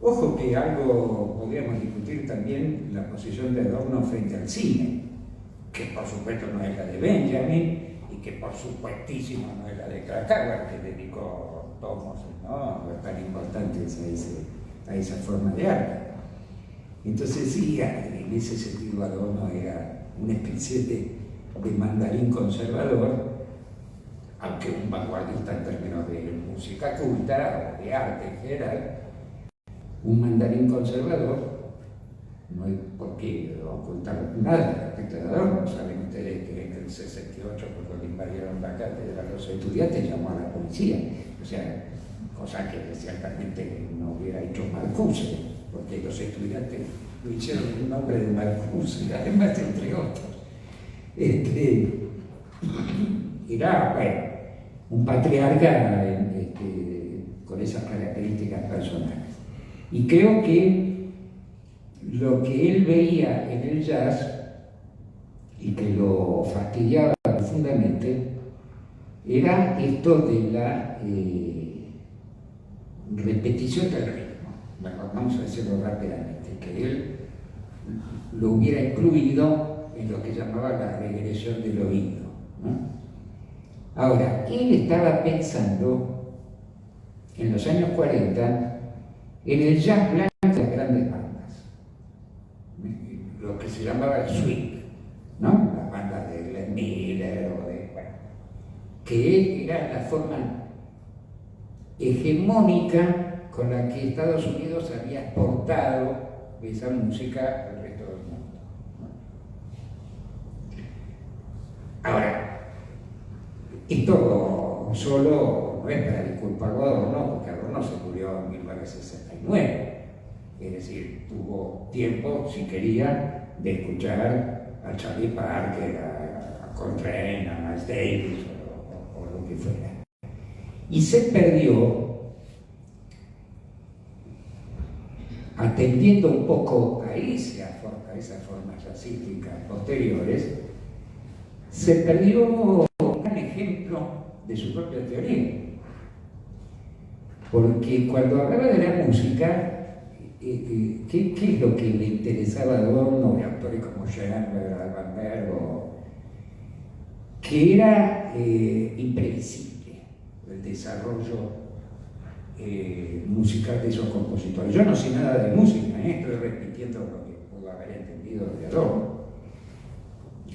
B: ojo Ojo que algo podríamos discutir también la posición de Adorno frente al cine, que por supuesto no es la de Benjamin y que por supuestísimo no es la de Krakauer, que dedicó tomos, ¿no?, tan importantes a esa forma de arte. Entonces sí, en ese sentido Adorno era una especie de mandarín conservador, aunque un vanguardista en términos de música culta o de arte en general. Un mandarín conservador, no hay por qué ocultar nada respecto de Adorno. Saben ustedes que en el 68, cuando le invadieron la cátedra a los estudiantes, llamó a la policía. O sea, cosa que ciertamente no hubiera hecho Marcuse, porque los estudiantes lo hicieron en nombre de Marcuse, además, entre otros. Era, bueno, un patriarca con esas características personales. Y creo que lo que él veía en el jazz y que lo fastidiaba profundamente era esto de la repetición del ritmo. Bueno, vamos a decirlo rápidamente, que él lo hubiera incluido en lo que llamaba la regresión del oído, ¿no? Ahora, él estaba pensando en los años 40 en el jazz blanco de las grandes bandas, lo que se llamaba el swing, ¿no? Las bandas de Glenn Miller o de, bueno, que era la forma hegemónica con la que Estados Unidos había exportado esa música al resto del mundo, ¿no? Ahora, esto solo no es para disculpar a Adorno, porque Adorno se murió en 1969. Es decir, tuvo tiempo, si quería, de escuchar a Charlie Parker, a Coltrane, a Miles Davis o lo que fuera. Y se perdió, atendiendo un poco a esas formas jazzísticas posteriores, se perdió un ejemplo de su propia teoría. Porque cuando hablaba de la música, ¿qué es lo que le interesaba a Adorno, de autores como Schoenberg, Alban Berg, que era imprevisible el desarrollo musical de esos compositores? Yo no sé nada de música, estoy repitiendo lo que puedo haber entendido de Adorno.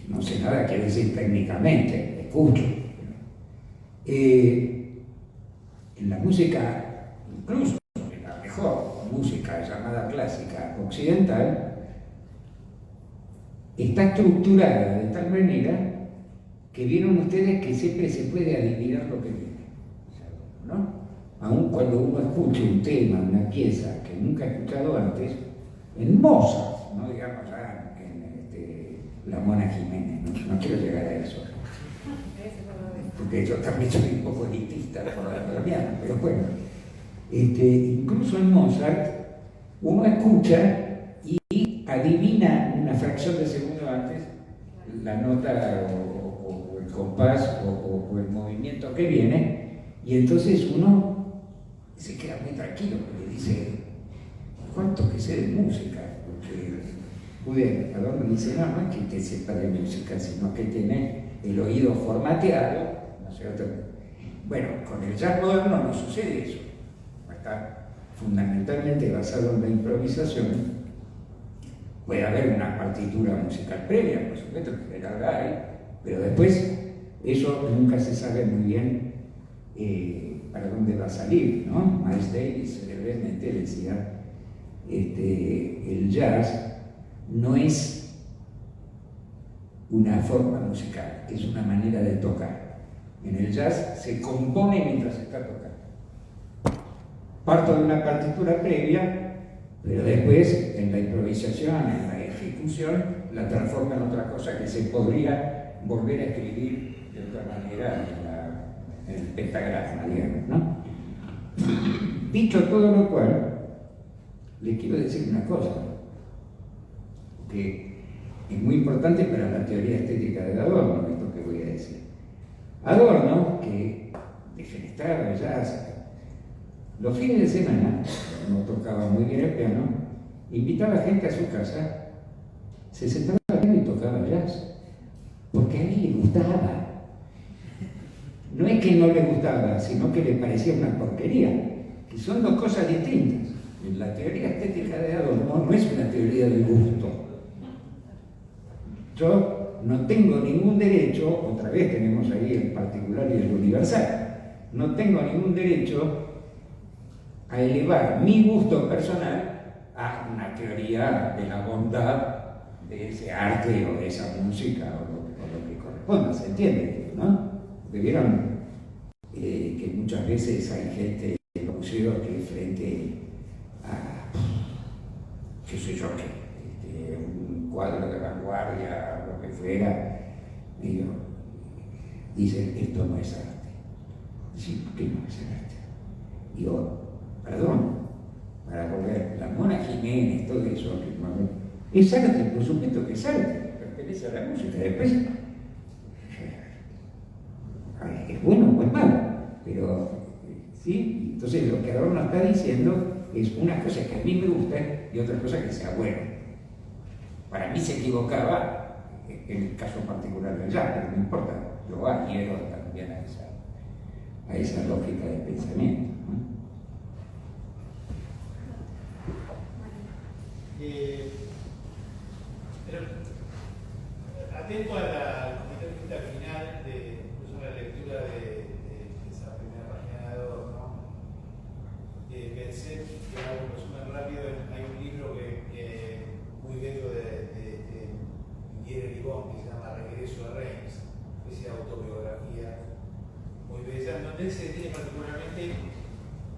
B: No sé nada que decir técnicamente, escucho. En la música, incluso en la mejor música llamada clásica occidental, está estructurada de tal manera que vieron ustedes que siempre se puede adivinar lo que viene, ¿no? Aun cuando uno escuche un tema, una pieza que nunca ha escuchado antes, en Mozart, no digamos ya en la Mona Jiménez, no quiero llegar a eso, porque yo también soy un poco elitista por la colombiana, pero bueno, incluso en Mozart uno escucha y adivina una fracción de segundo antes la nota o el compás o el movimiento que viene, y entonces uno se queda muy tranquilo porque dice, ¿cuánto que sé de música? Porque Adorno dice, no es que te sepa de música, sino que tiene el oído formateado, ¿no es cierto? Bueno, con el jazz moderno no sucede eso, está fundamentalmente basado en la improvisación. Puede haber una partitura musical previa, por supuesto, en general la hay, pero después eso nunca se sabe muy bien para dónde va a salir, ¿no? Miles Davis célebremente decía, el jazz no es una forma musical, es una manera de tocar. En el jazz se compone mientras se está tocando. Parto de una partitura previa, pero después en la improvisación, en la ejecución, la transforma en otra cosa que se podría volver a escribir de otra manera en el pentagrama, digamos, ¿no? Dicho todo lo cual, les quiero decir una cosa que es muy importante para la teoría estética de Adorno, esto que voy a decir. Adorno, que defenestraba el jazz, los fines de semana, no tocaba muy bien el piano, invitaba gente a su casa, se sentaba al piano y tocaba jazz, porque a él le gustaba. No es que no le gustaba, sino que le parecía una porquería, que son dos cosas distintas. La teoría estética de Adorno no es una teoría del gusto. Yo no tengo ningún derecho, otra vez tenemos ahí el particular y el universal, no tengo ningún derecho a elevar mi gusto personal a una teoría de la bondad de ese arte o de esa música o lo que corresponda, ¿se entiende? ¿No? Porque vieron que muchas veces hay gente en los museos que frente a, qué sé yo, un cuadro de vanguardia o lo que fuera, dicen, esto no es arte. Sí, ¿por qué no es arte? Digo, perdón, para volver, la Mona Jiménez, todo eso, es arte, por supuesto que es arte, pertenece a la música, después es bueno o es malo, pero sí, entonces lo que Adorno está diciendo es una cosa que a mí me gusta y otra cosa que sea bueno. Para mí se equivocaba en el caso particular del jazz, pero no importa, yo adhiero también a esa lógica de pensamiento, ¿no?
H: Pero atento al comité de vista final de incluso la lectura de esa primera página de Adorno, pensé que hago un resumen rápido. Hay un libro que muy bello de Miguel Ribón que se llama Regreso a Reims, especie de autobiografía muy bella, donde él se detiene particularmente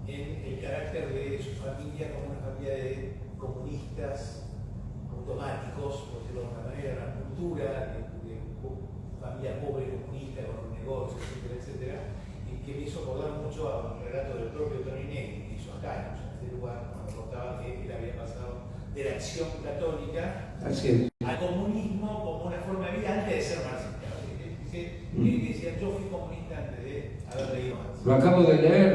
H: en el carácter de su familia como una familia de comunistas automáticos, por decirlo de alguna manera, una cultura de familia pobre comunista con un negocio, etcétera, etcétera, y que me hizo acordar mucho a un relato del propio Toni Negri que hizo acá, en este lugar, cuando contaba que él había pasado de la acción católica al comunismo como una forma de vida antes de ser marxista. Él decía, yo fui comunista antes de haber leído Marx.
B: Lo acabo de leer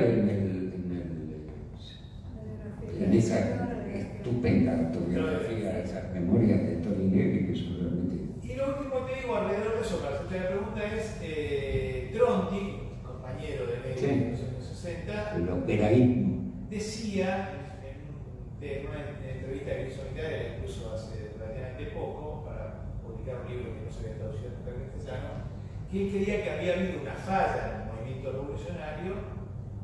B: en esa estupenda autobiografía, esas memorias de Toni Negri, que son realmente...
H: Y lo último te digo alrededor de eso, para hacerte la pregunta es, Tronti, compañero de Negri en los años 60,
B: el operaísmo,
H: decía en una entrevista que hizo a Micaela, incluso hace relativamente poco, para publicar un libro que no se había traducido nunca en castellano, que él creía que había habido una falla en el movimiento revolucionario,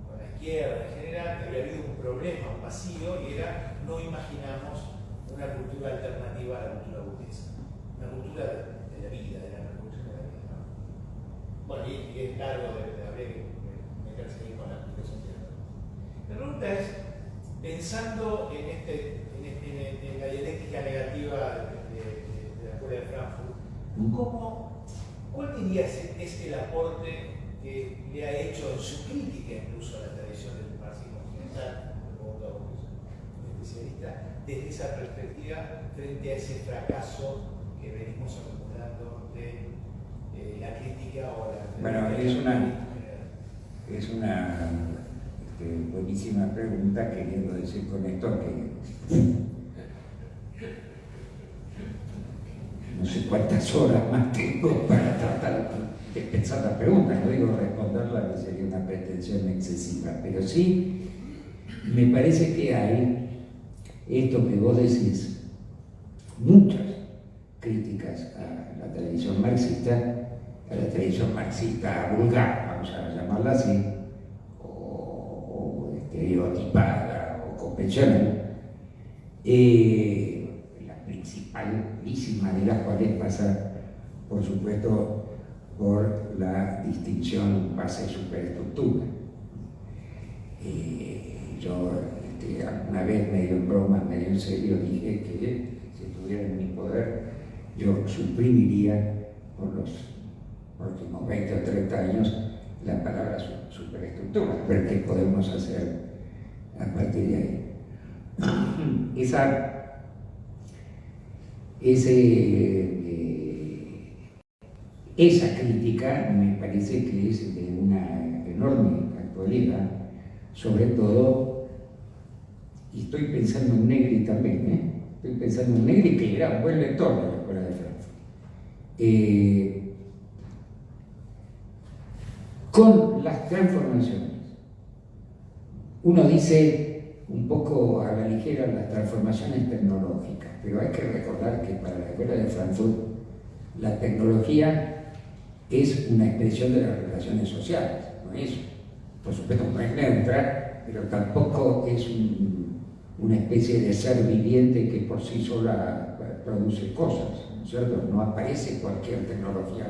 H: con la izquierda en general, que había habido un problema, un vacío, y era no imaginamos una cultura alternativa a la cultura burguesa, una cultura de la vida, de la revolución de la vida, ¿no? Bueno, y es largo habría que meterse ahí con la explicación de la. La pregunta es, pensando en la dialéctica negativa de la escuela de Frankfurt, ¿cuál dirías es el aporte que le ha hecho en su crítica incluso a la tradición del marxismo occidental, especialista, desde esa perspectiva frente a ese fracaso que venimos acumulando de la crítica o la...
B: Bueno, es una buenísima pregunta, queriendo decir con esto que no sé cuántas horas más tengo para tratar de pensar la pregunta, no digo responderla, que sería una pretensión excesiva, pero sí me parece que hay esto que vos decís, muchas críticas a la tradición marxista vulgar, vamos a llamarla así, o estereotipada o convencional, la principalísima de las cuales pasa, por supuesto, por la distinción base-superestructura. Yo alguna vez, medio en broma, medio en serio, dije que si estuviera en mi poder, yo suprimiría por los próximos 20 o 30 años la palabra superestructura, ver qué podemos hacer a partir de ahí. Esa crítica me parece que es de una enorme actualidad, sobre todo, y estoy pensando en Negri también, estoy pensando en Negri, que era un buen lector de la Escuela de Frankfurt, con las transformaciones. Uno dice un poco a la ligera las transformaciones tecnológicas, pero hay que recordar que para la Escuela de Frankfurt la tecnología es una expresión de las relaciones sociales, no es, por supuesto, no es neutra, pero tampoco es una especie de ser viviente que por sí sola produce cosas, ¿no es cierto? No aparece cualquier tecnología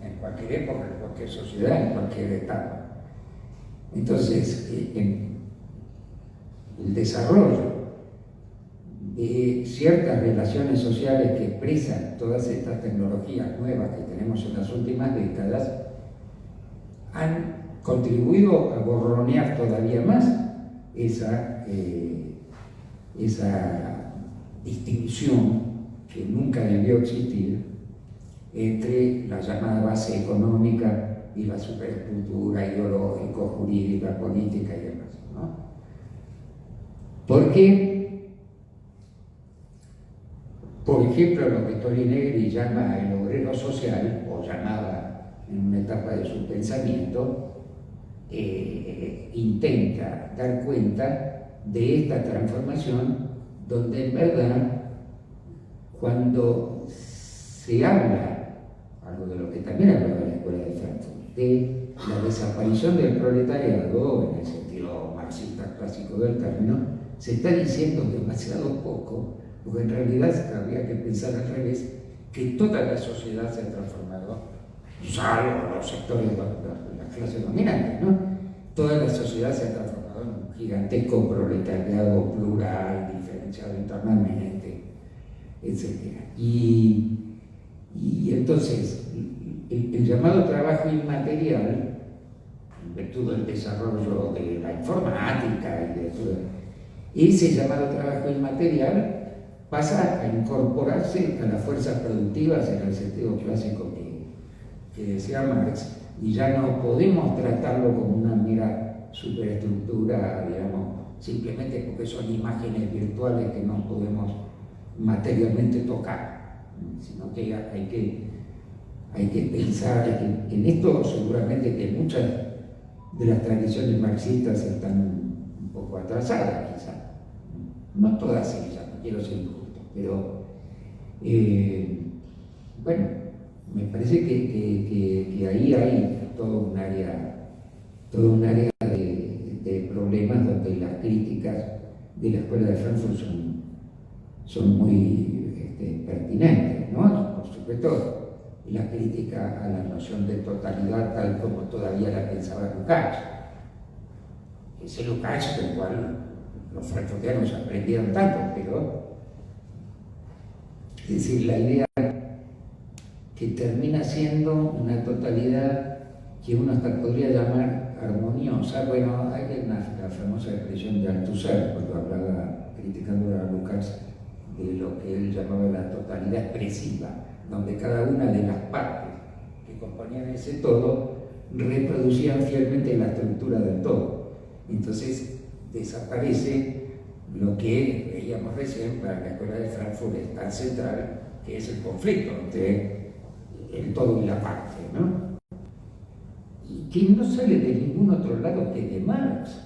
B: en cualquier época, en cualquier sociedad, en cualquier etapa. Entonces, el desarrollo de ciertas relaciones sociales que expresan todas estas tecnologías nuevas que tenemos en las últimas décadas han contribuido a borronear todavía más esa distinción que nunca debió existir entre la llamada base económica y la superestructura ideológico-jurídica, política y demás, ¿no? Porque, por ejemplo, lo que Toni Negri llama el obrero social, o llamaba en una etapa de su pensamiento, intenta dar cuenta de esta transformación, donde en verdad, cuando se habla, algo de lo que también hablaba la Escuela de Frankfurt, de la desaparición del proletariado, en el sentido marxista clásico del término, se está diciendo demasiado poco, porque en realidad habría que pensar al revés, que toda la sociedad se ha transformado, salvo los sectores de las clases dominantes, ¿no? Toda la sociedad se ha transformado en un gigantesco proletariado plural, diferenciado internamente, etc. Y entonces, el llamado trabajo inmaterial, en virtud del desarrollo de la informática y de todo, ese llamado trabajo inmaterial pasa a incorporarse a las fuerzas productivas en el sentido clásico que decía Marx, y ya no podemos tratarlo como una mera superestructura, digamos, simplemente porque son imágenes virtuales que no podemos materialmente tocar, sino que hay que pensar en esto. Seguramente que muchas de las tradiciones marxistas están un poco atrasadas, quizá. No todas ellas, no quiero ser injusto, pero bueno, me parece que ahí hay todo un área de problemas donde las críticas de la Escuela de Frankfurt son muy pertinentes, ¿no? Por supuesto, la crítica a la noción de totalidad tal como todavía la pensaba Lukács. Ese Lukács del cual los frankfurtianos aprendieron tanto, pero es decir, la idea que termina siendo una totalidad que uno hasta podría llamar armoniosa. Bueno, hay la famosa expresión de Althusser cuando hablaba, criticando a Lukács, de lo que él llamaba la totalidad expresiva, donde cada una de las partes que componían ese todo reproducían fielmente la estructura del todo. Entonces desaparece lo que veíamos recién para la Escuela de Frankfurt, es tan central, que es el conflicto entre el todo y la parte, ¿no? Y que no sale de ningún otro lado que de Marx.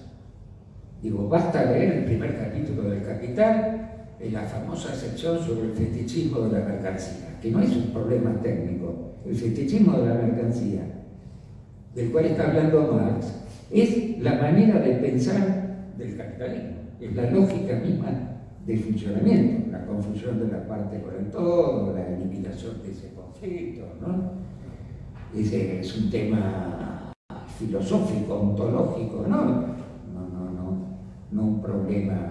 B: Digo, basta leer el primer capítulo del Capital, en la famosa sección sobre el fetichismo de la mercancía, que no es un problema técnico. El fetichismo de la mercancía, del cual está hablando Marx, es la manera de pensar del capitalismo, es la lógica misma del funcionamiento, la confusión de la parte con el todo, la eliminación de ese conflicto, ¿no? Ese es un tema filosófico, ontológico, no un problema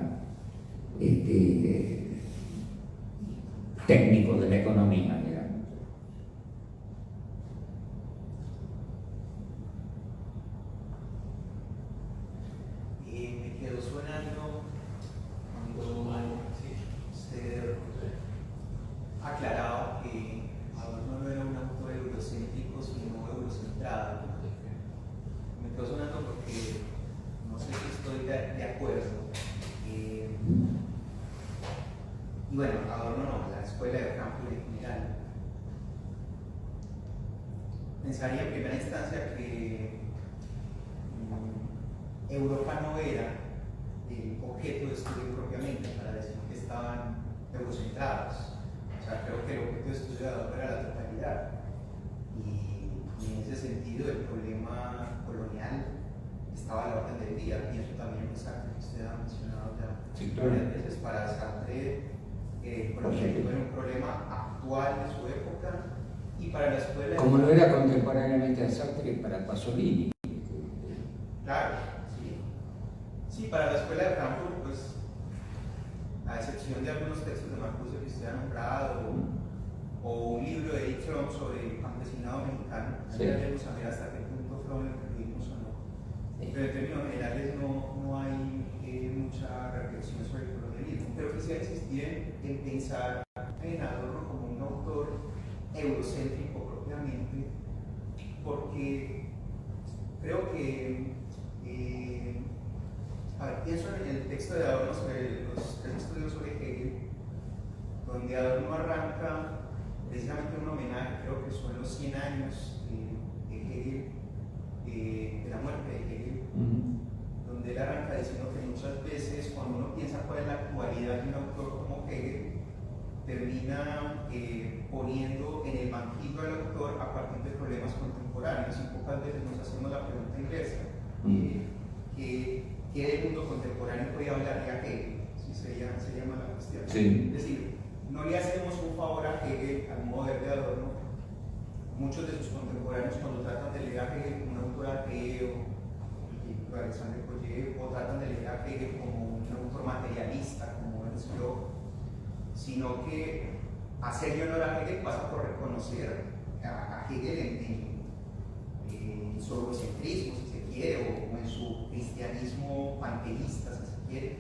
B: técnico de la economía, digamos.
I: Me quedo sonando cuando usted ha aclarado que Adorno no era un autor eurocéntrico, sino eurocentrado. Me quedo sonando porque no sé si estoy de acuerdo. Y bueno, Adorno no, la escuela de Frankfurt en general. Pensaría en primera instancia que Europa no era el objeto de estudio propiamente, para decir que estaban eurocentrados. O sea, creo que el objeto de estudio de Adorno era la totalidad. Y en ese sentido, el problema colonial estaba a la orden del día. Pienso también en Sartre, que usted ha mencionado ya varias veces. Para Sartre, el colonialismo era un problema actual de su época, y para la escuela...
B: Como lo era contemporáneamente a Sartre para Pasolini.
I: Claro, sí. Sí, para la escuela de Frankfurt, pues, a excepción de algunos textos de Marcuse que usted ha nombrado, o un libro de Eric Fromm sobre el campesinado mexicano,
B: sí.
I: Ya debemos saber hasta qué punto Fromm lo incluimos o no. Sí. Pero en términos generales no hay mucha reflexión sobre el colonialismo. Pero quisiera insistir en pensar en Adorno como un autor eurocéntrico propiamente, porque creo que pienso en el texto de Adorno sobre los tres estudios sobre Hegel, donde Adorno arranca precisamente un homenaje, creo que son los 100 años de Hegel, de la muerte de Hegel, donde él arranca diciendo que muchas veces cuando uno piensa cuál es la actualidad de un autor como Hegel, termina poniendo en el banquillo al autor a partir de problemas contemporáneos, y pocas veces nos hacemos la pregunta inversa. ¿Qué del mundo contemporáneo podía hablarle a Hegel? Si se llama la cuestión.
B: Sí.
I: Es decir, no le hacemos un favor a Hegel, al modo de Adorno. Muchos de sus contemporáneos, cuando tratan de leer a Hegel como un autor ateo, tipo Alexandre Koyev, o tratan de leer a Hegel como un autor materialista, como Ernst Bloch, sino que hacerle honor a Hegel pasa por reconocer a Hegel en su eurocentrismo, si se quiere, o en su cristianismo panteísta, si se quiere,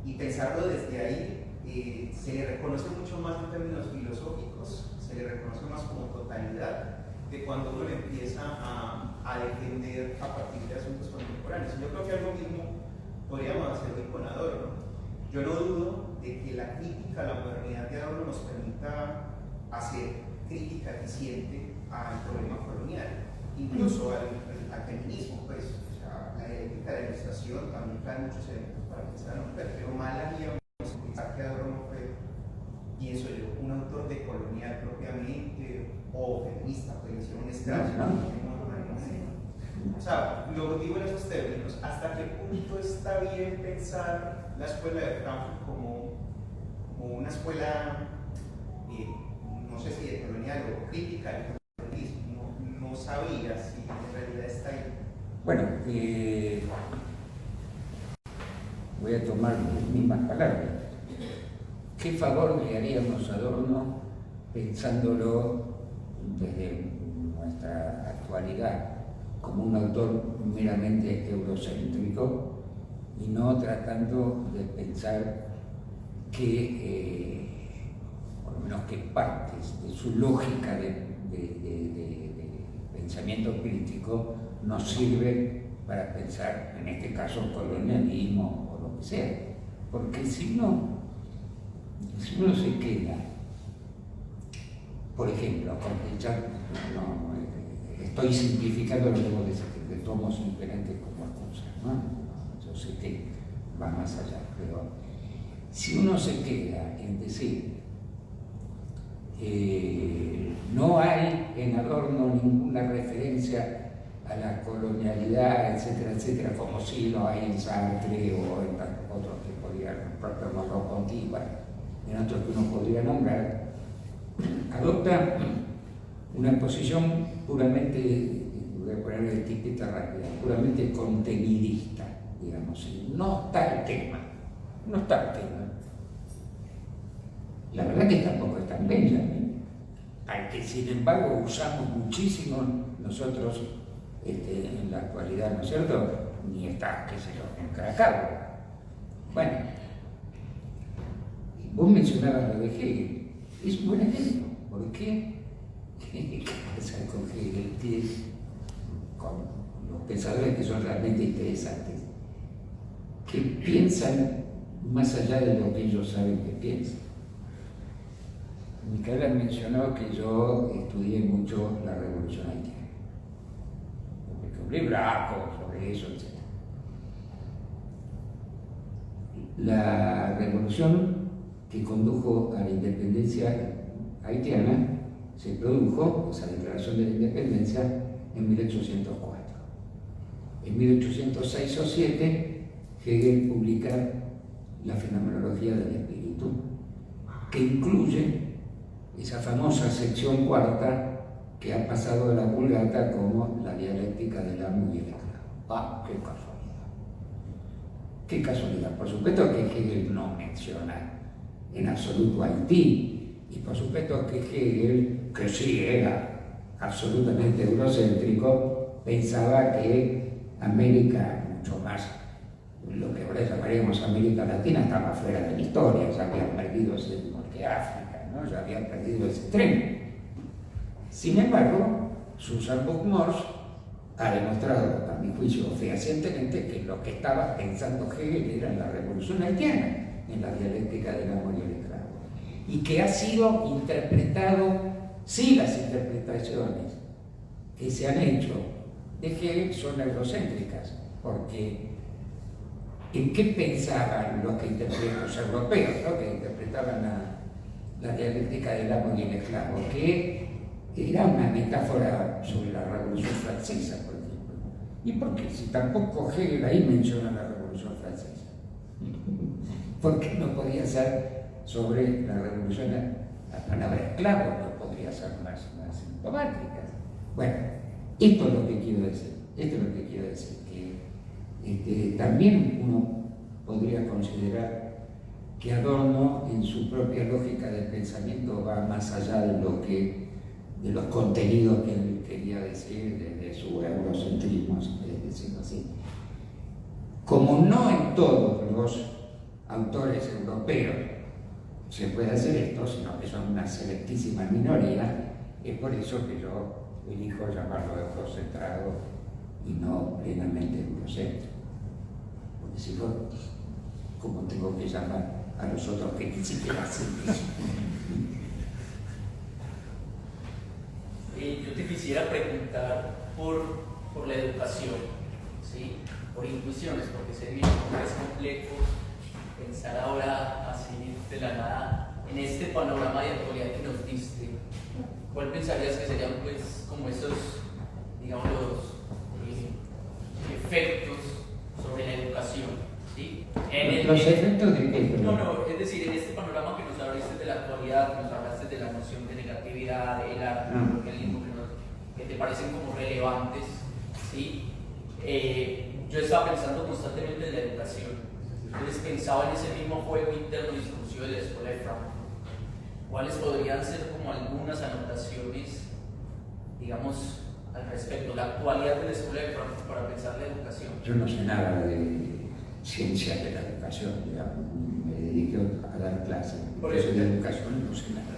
I: y pensarlo desde ahí. Se le reconoce mucho más en términos filosóficos, se le reconoce más como totalidad, que cuando uno le empieza a defender a partir de asuntos contemporáneos. Yo creo que algo mismo podríamos hacer hoy con Adorno. Yo no dudo de que la crítica a la modernidad de Adorno nos permita hacer crítica eficiente al problema colonial, incluso al feminismo, pues. O sea, la dialéctica de la ilustración también trae muchos elementos para pensar a la mujer, pero mal haríamos pensar que Adorno fue, pienso yo, un autor de colonial propiamente, o feminista, pues hicieron un estrago. O sea, lo digo en esos términos. ¿Hasta qué punto está bien pensar la escuela de Frankfurt como una escuela, no sé si de colonial o crítica del colonialismo? No sabía si en realidad está ahí.
B: Bueno, voy a tomar las mismas palabras. ¿Qué favor le haríamos a Adorno pensándolo desde nuestra actualidad como un autor meramente eurocéntrico y no tratando de pensar que, por lo menos que partes de su lógica de pensamiento crítico nos sirve para pensar, en este caso, colonialismo o lo que sea? Porque si uno se queda, por ejemplo, estoy simplificando lo que vos decís, que tomo simplemente como excusa, ¿no? Yo sé que va más allá, pero si uno se queda en decir no hay en Adorno ninguna referencia a la colonialidad, etcétera, etcétera, como si lo hay en Sartre o en otros que podrían, propio Merleau-Ponty, en otros que uno podría nombrar, adopta una posición puramente, voy a poner la etiqueta rápida, puramente contenidista, digamos. No está el tema, no está el tema. La verdad que tampoco está en Benjamin, al que sin embargo usamos muchísimo nosotros en la actualidad, ¿no es cierto? Ni está, qué sé yo, en Caracas. Bueno, vos mencionabas lo de Hegel, es un buen ejemplo. ¿Por qué? ¿Qué pasa con Hegel? Con los pensadores que son realmente interesantes, que piensan más allá de lo que ellos saben que piensan. Micaela mencionó que yo estudié mucho la Revolución Haitiana. Publiqué un libraco sobre eso, etc. La revolución que condujo a la independencia haitiana se produjo, esa declaración de la independencia, en 1804. En 1806 o 7, Hegel publica la fenomenología del espíritu, que incluye esa famosa sección cuarta que ha pasado de la Vulgata como la dialéctica del amo y el esclavo. ¡Ah, qué casualidad! ¡Qué casualidad! Por supuesto que Hegel no menciona en absoluto Haití, y por supuesto que Hegel, que sí era absolutamente eurocéntrico, pensaba que América, mucho más lo que ahora llamaríamos América Latina, estaba fuera de la historia, ya habían perdido ese que África, ¿no? Ya habían perdido ese tren. Sin embargo, Susan Buck-Morss ha demostrado, a mi juicio fehacientemente, que lo que estaba pensando Hegel era en la revolución haitiana, en la dialéctica del amor y el esclavo, y que ha sido interpretado, sí, las interpretaciones que se han hecho de Hegel son eurocéntricas, porque ¿en qué pensaban los que interpretaban, los europeos, ¿no? Que interpretaban la dialéctica del amo y el esclavo? Que era una metáfora sobre la Revolución Francesa, por ejemplo. ¿Y por qué? Si tampoco Hegel ahí menciona la Revolución Francesa. ¿Por qué no podía ser sobre la Revolución? La palabra esclavo no podría ser más sintomática. Bueno, esto es lo que quiero decir. Esto es lo que quiero decir. Que también uno podría considerar que Adorno, en su propia lógica de pensamiento, va más allá de los contenidos que él quería decir desde su eurocentrismo, si querés decirlo así. Como no en todos los autores europeos se puede hacer esto, sino que son una selectísima minoría, es por eso que yo elijo llamarlo eurocentrado y no plenamente eurocéntrico. Porque si no, ¿cómo tengo que llamar a los otros que ni siquiera hacen eso?
J: Yo te quisiera preguntar por la educación, ¿sí? Por intuiciones, porque sé bien cómo es complejo pensar ahora así de la nada en este panorama de actualidad que nos diste. ¿Cuál pensarías que serían, pues, como esos, digamos, los efectos sobre la educación? ¿Sí?
B: ¿Los efectos de qué?
J: No, es decir, en este panorama que nos hablaste de la actualidad, que nos hablaste de la noción de negatividad, el arte, el realismo, que te parecen como relevantes, ¿sí? Yo estaba pensando constantemente en la educación. Entonces pensaba en ese mismo juego interno discursivo de la Escuela de Frankfurt. ¿Cuáles podrían ser como algunas anotaciones, digamos, al respecto, la actualidad de la Escuela de Frankfurt para pensar la educación?
B: Yo no sé nada de ciencias de la educación, digamos. Me dedico a dar clases. Por eso de educación no sé nada.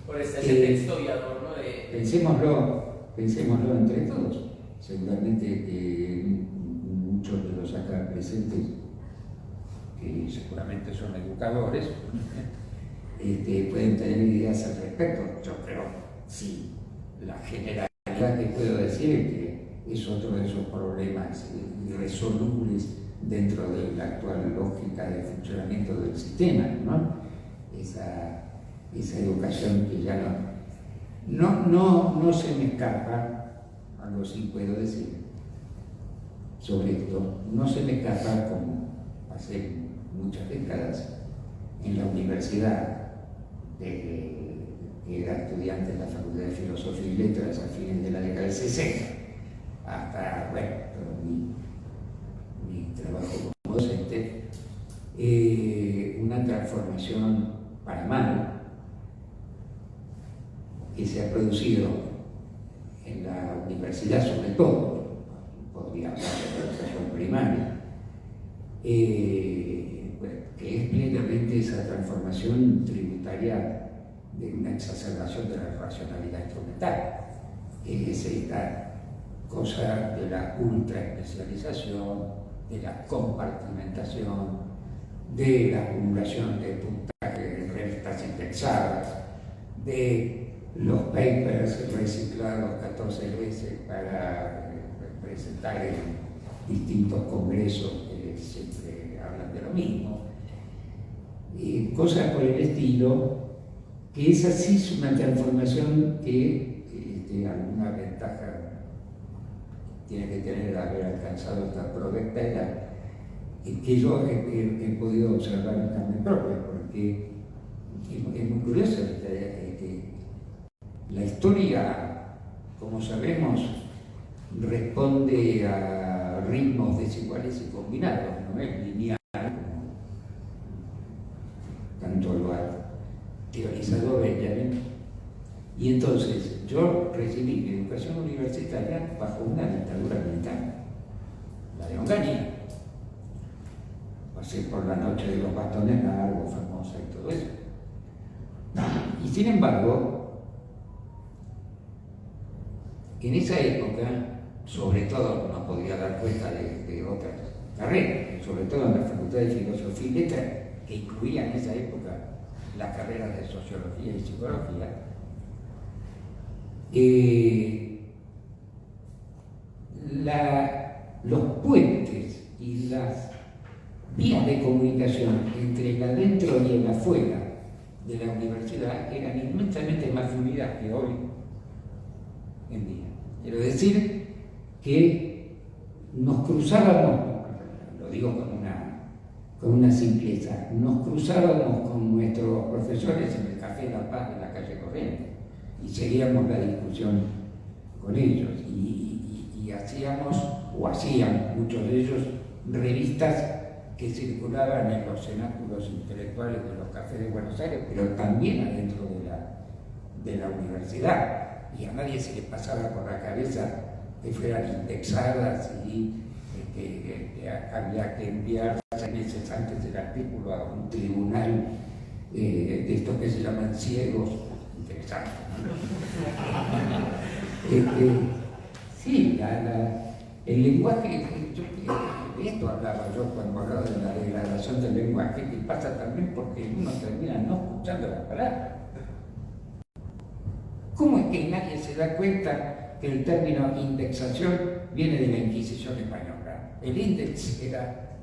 J: Por ese texto y Adorno de...
B: Pensémoslo entre todos. Seguramente que muchos de los acá presentes, que seguramente son educadores, pueden tener ideas al respecto. Yo creo, sí, la generalidad que puedo decir es que es otro de esos problemas irresolubles dentro de la actual lógica de funcionamiento del sistema, ¿no? Esa educación que ya no se me escapa, algo sí puedo decir sobre esto, no se me escapa, como hace muchas décadas en la universidad, que era estudiante en la Facultad de Filosofía y Letras a fines de la década del 60, hasta, bueno, todo mi trabajo como docente, una transformación para mal que se ha producido en la universidad, sobre todo, podría hablar de la educación primaria, bueno, que es plenamente esa transformación tributaria de una exacerbación de la racionalidad instrumental, es esta cosa de la ultra especialización, de la compartimentación, de la acumulación de puntaje en revistas indexadas, de los papers reciclados 14 veces para presentar en distintos congresos que siempre hablan de lo mismo, cosas por el estilo, que esa sí es una transformación que alguna ventaja tiene que tener haber alcanzado esta provecta edad, que yo he podido observar en carne propia, porque es muy curioso que la historia, como sabemos, responde a ritmos desiguales y combinados, no es lineal, como tanto lo ha teorizado Benjamin. Y entonces yo recibí mi educación universitaria bajo una dictadura militar, la de Onganía. Pasé por la noche de los bastones largos, famosa y todo eso. Y sin embargo, en esa época, sobre todo, no podía dar cuenta de otras carreras, sobre todo en la Facultad de Filosofía y Letras, que incluía en esa época las carreras de Sociología y Psicología, los puentes y las vías de comunicación entre el adentro y el afuera de la universidad eran inmensamente más fluidas que hoy en día. Quiero decir que nos cruzábamos, lo digo con una simpleza, nos cruzábamos con nuestros profesores en el Café La Paz de la calle Corrientes y seguíamos la discusión con ellos y hacíamos, o hacían muchos de ellos, revistas que circulaban en los cenáculos intelectuales de los cafés de Buenos Aires, pero también adentro de la universidad, y a nadie se le pasaba por la cabeza que fueran indexadas y que había que enviar 6 meses antes del artículo a un tribunal de estos que se llaman ciegos. Interesante, ¿no? Sí, el lenguaje, de esto hablaba yo cuando hablaba de la degradación del lenguaje, que pasa también porque uno termina no escuchando las palabras. ¿Cómo es que nadie se da cuenta que el término indexación viene de la Inquisición española? El índex era,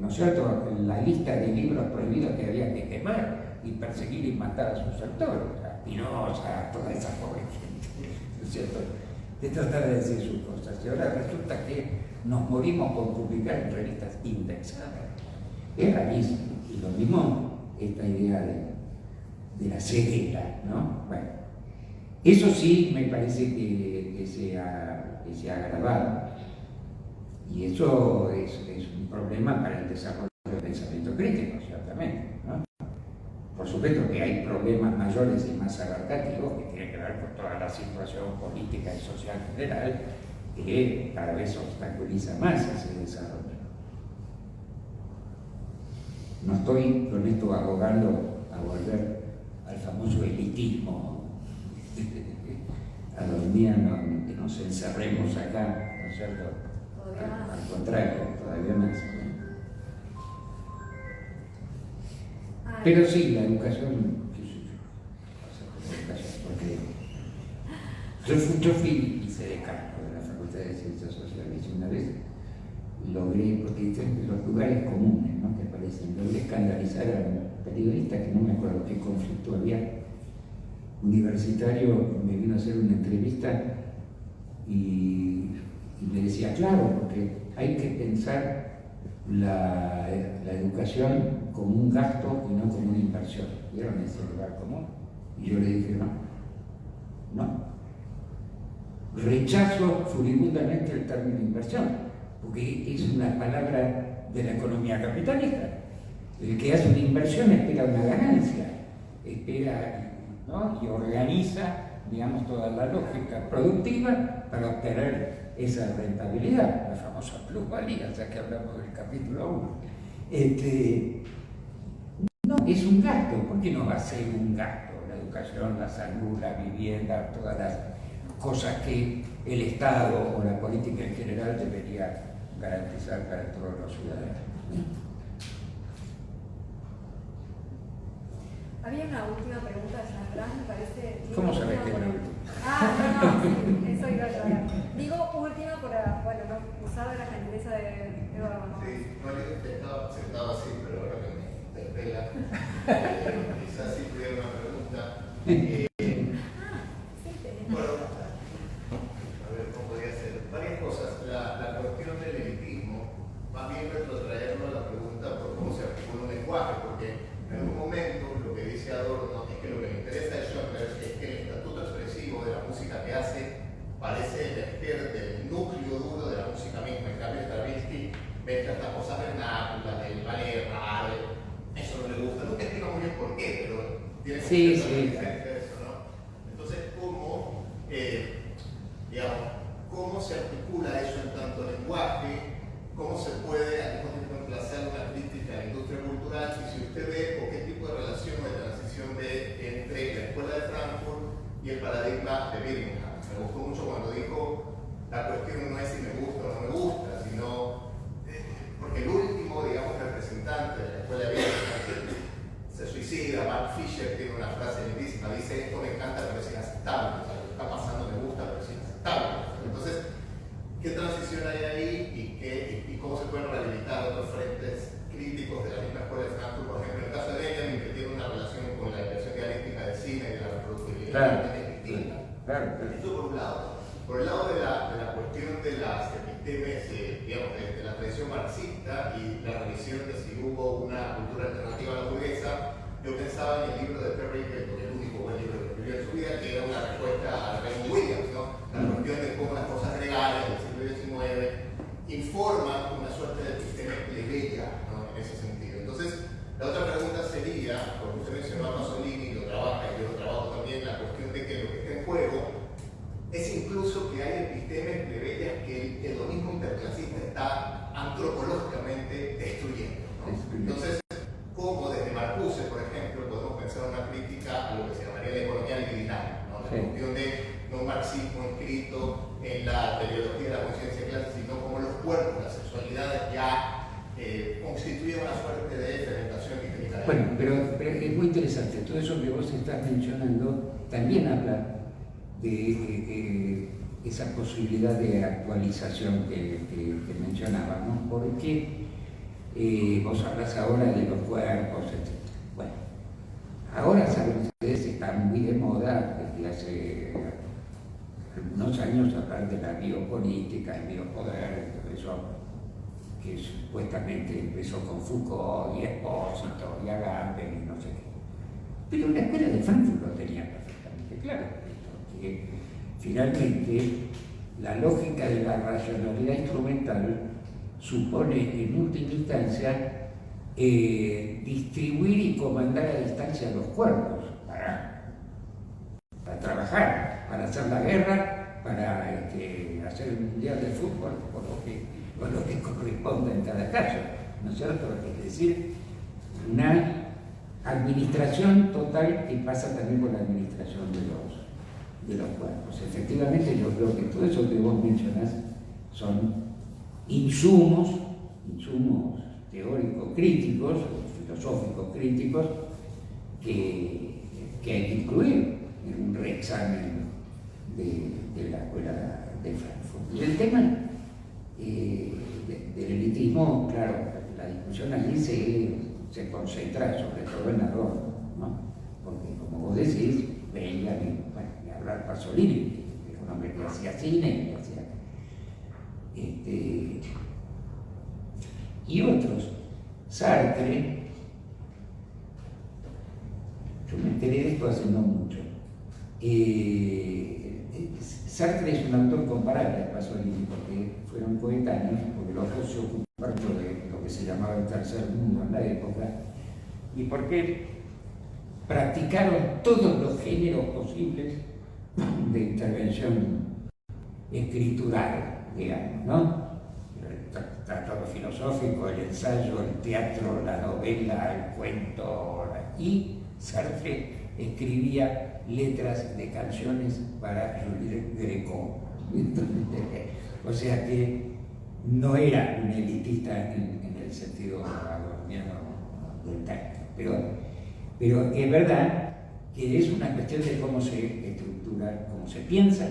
B: ¿no es cierto?, la lista de libros prohibidos que había que quemar y perseguir y matar a sus autores, a Spinoza, a toda esa joven gente, ¿no es cierto?, de tratar de decir sus cosas. Y ahora resulta que nos morimos por publicar en revistas indexadas. Es rarísimo. Y lo mismo esta idea de la ceguera, ¿no? Bueno, eso sí me parece que se ha agravado. Y eso es un problema para el desarrollo del pensamiento crítico, ciertamente, ¿no? Por supuesto que hay problemas mayores y más abarcativos que tienen que ver con toda la situación política y social general que cada vez obstaculiza más ese desarrollo. No estoy con esto abogando a volver al famoso elitismo adorniano, que nos encerremos acá, ¿no es cierto? Al contrario, todavía más. Pero sí, la educación, porque yo fui vicedecano de la Facultad de Ciencias Sociales y una vez logré, porque en los lugares comunes, ¿no?, que aparecen, logré escandalizar a un periodista que no me acuerdo qué conflicto había, universitario, me vino a hacer una entrevista y le decía, claro, porque hay que pensar la educación como un gasto y no como una inversión. ¿Vieron ese lugar común? Y yo le dije, no. Rechazo furibundamente el término inversión, porque es una palabra de la economía capitalista. El que hace una inversión espera una ganancia, espera, ¿no?, y organiza, digamos, toda la lógica productiva para obtener esa rentabilidad, la famosa plusvalía, ya que hablamos del capítulo 1. No, es un gasto. ¿Por qué no va a ser un gasto? La educación, la salud, la vivienda, todas las cosas que el Estado o la política en general debería garantizar para todos los ciudadanos.
F: Había una última pregunta allá atrás, me parece.
B: ¿Cómo sabés que
F: por
B: no?
F: no, sí, eso iba a aclarar. Digo última para, bueno, no usar de la gentileza de Eduardo. ¿No?
K: Sí, no le estaba sentado así, pero ahora que me interpela, quizás sí tuviera una pregunta. Bueno, a ver cómo podría ser. Varias cosas. La cuestión del elitismo, más bien retrotraerlo a la pregunta por cómo se articula un lenguaje, porque en algún momento lo que dice Adorno es que lo que le interesa a Schoenberg es que el estatuto expresivo de la música que hace parece emerger del núcleo duro de la música misma. En cambio, Stravinsky mezcla estas cosas vernáculas, del ballet raro, eso no le gusta. Nunca explica muy bien por qué, pero tiene que ser eso, ¿no? Entonces, ¿cómo se articula eso en tanto lenguaje? ¿Cómo se puede al mismo tiempo emplazar una crítica a la industria cultural? Y si usted ve o qué tipo de relación o de transición ve entre la escuela de Frankfurt y el paradigma de Birmingham. Me gustó mucho cuando dijo, la cuestión no es si me gusta o no me gusta, sino porque el último, digamos, representante de la escuela de Birmingham se suicida. Mark Fisher tiene una frase lindísima, dice, esto me encanta pero es inaceptable, o sea, lo que está pasando me gusta pero es inaceptable. Entonces, ¿qué transición hay ahí y cómo se pueden rehabilitar otros frentes críticos de la misma escuela de Frankfurt? Por ejemplo, en el caso de Benjamin, que tiene una relación con la inversión dialéctica del cine y de la reproductibilidad, es distinta. Esto por un lado. Por el lado de la cuestión de las epistemes, digamos, de la tradición marxista y la revisión de si hubo una cultura alternativa a la burguesa, yo pensaba en el libro de Perry, que es el único buen libro que escribió en su vida, que era una respuesta a Raymond Williams, ¿no? La cuestión de cómo las cosas legales del siglo XIX informan una suerte de episteme plebeya, ¿no? En ese sentido. Entonces, la otra pregunta sería, porque usted mencionó a Pasolini, lo trabaja y yo lo trabajo también, la cuestión de que lo que está en juego es incluso que hay epistemes plebeyas que el hedonismo interclasista está antropológicamente destruyendo, ¿no? Entonces, ¿cómo desde Marcuse, por ejemplo, podemos pensar una crítica a lo que se llamaría la economía libidinal, ¿no? La cuestión de no marxismo escrito en la teleología de la conciencia de clase, sino como los cuerpos, las sexualidades ya constituyen una suerte de fermentación epistémica.
B: Bueno, pero es muy interesante. Todo eso que vos estás mencionando también habla de esa posibilidad de actualización que mencionábamos, porque vos hablas ahora de los cuerpos, etc. Bueno, ahora saben ustedes, está muy de moda desde hace algunos años hablar de la biopolítica, el biopoder, todo eso que supuestamente empezó con Foucault y Espósito y Agamben y no sé qué. Pero la escuela de Frankfurt lo tenía perfectamente claro, que finalmente la lógica de la racionalidad instrumental supone en última instancia distribuir y comandar a distancia los cuerpos para trabajar, para hacer la guerra, para hacer el mundial de fútbol con lo que corresponda en cada caso, ¿no es cierto? Es decir, una administración total que pasa también por la administración de los cuerpos. Efectivamente, yo creo que todo eso que vos mencionás son insumos teóricos críticos, filosóficos críticos, que hay que incluir en un reexamen de la escuela de Frankfurt. Y el tema del elitismo, claro, la discusión allí se concentra sobre todo en Adorno, ¿no? Porque como vos decís, Benjamin, bueno, y hablar Pasolini, que era un hombre que hacía cine, y otros. Sartre, yo me enteré de esto hace no mucho. Sartre es un autor comparable a Pasolini porque fueron coetáneos, porque los dos se ocuparon de lo que se llamaba el tercer mundo en la época, y porque practicaron todos los géneros posibles de intervención escritural, digamos, ¿no? El tratado filosófico, el ensayo, el teatro, la novela, el cuento, y Sartre escribía letras de canciones para Jules Greco. O sea que no era un elitista en el sentido adorniano del término, pero es verdad que es una cuestión de cómo se estructura, cómo se piensa,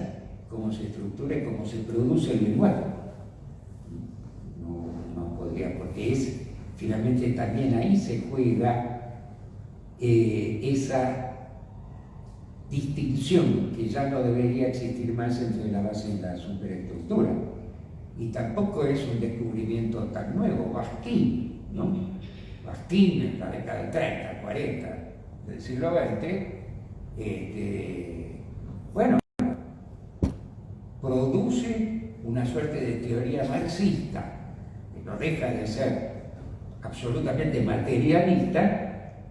B: cómo se estructura y cómo se produce el lenguaje. No podría, porque es finalmente también ahí se juega esa distinción que ya no debería existir más entre la base y la superestructura. Y tampoco es un descubrimiento tan nuevo. Baskin, ¿no? Baskin en la década del 30, 40 del siglo XX, bueno, produce una suerte de teoría marxista que no deja de ser absolutamente materialista,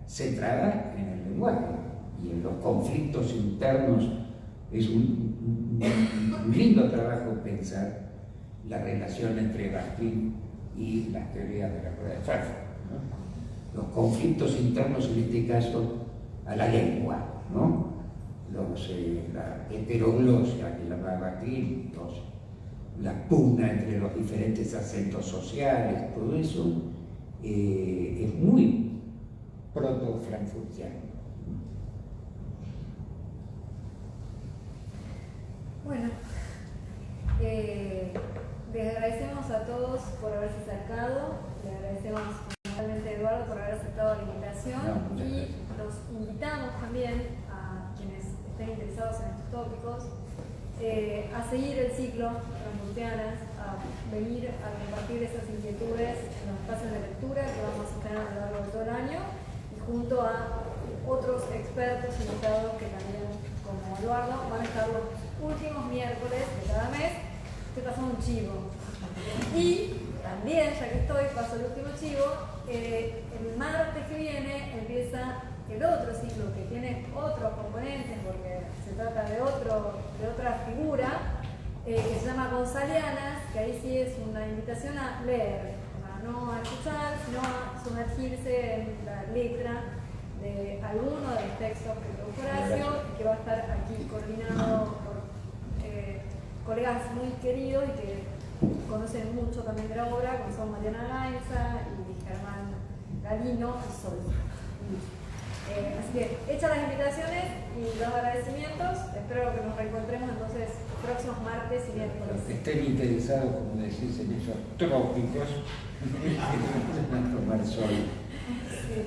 B: centrada en el lenguaje y en los conflictos internos. Es un lindo trabajo pensar la relación entre Baskin y las teorías de la escuela de Frankfurt, ¿no? Los conflictos internos, en este caso, a la lengua, ¿no? La heteroglosia que llamaba Baskin, la pugna entre los diferentes acentos sociales, todo eso es muy proto-frankfurtiano.
F: Bueno, les agradecemos a todos por haberse acercado, le agradecemos fundamentalmente a Eduardo por haber aceptado la invitación y los invitamos también a quienes estén interesados en estos tópicos a seguir el ciclo Frankfurtianas, a venir a compartir esas inquietudes en los espacios de lectura que vamos a tener a lo largo de todo el año y junto a otros expertos invitados que también, como Eduardo, van a estar los últimos miércoles de cada mes. Estoy pasando un chivo. Y también, ya que estoy, paso el último chivo. El martes que viene empieza el otro ciclo que tiene otros componentes porque se trata de otra figura que se llama Gonzalianas, que ahí sí es una invitación a leer, no a escuchar, sino a sumergirse en la letra de alguno de los textos que produjo Horacio y que va a estar aquí coordinado por colegas muy queridos y que conocen mucho también de la obra, como son Mariana Gainza y Germán Galino y Sol. Así que, hechas las invitaciones y los agradecimientos, espero que nos reencontremos entonces próximos martes y miércoles.
B: Los que estén interesados, como decís, en esos trópicos, van a tomar sol.
F: Sí.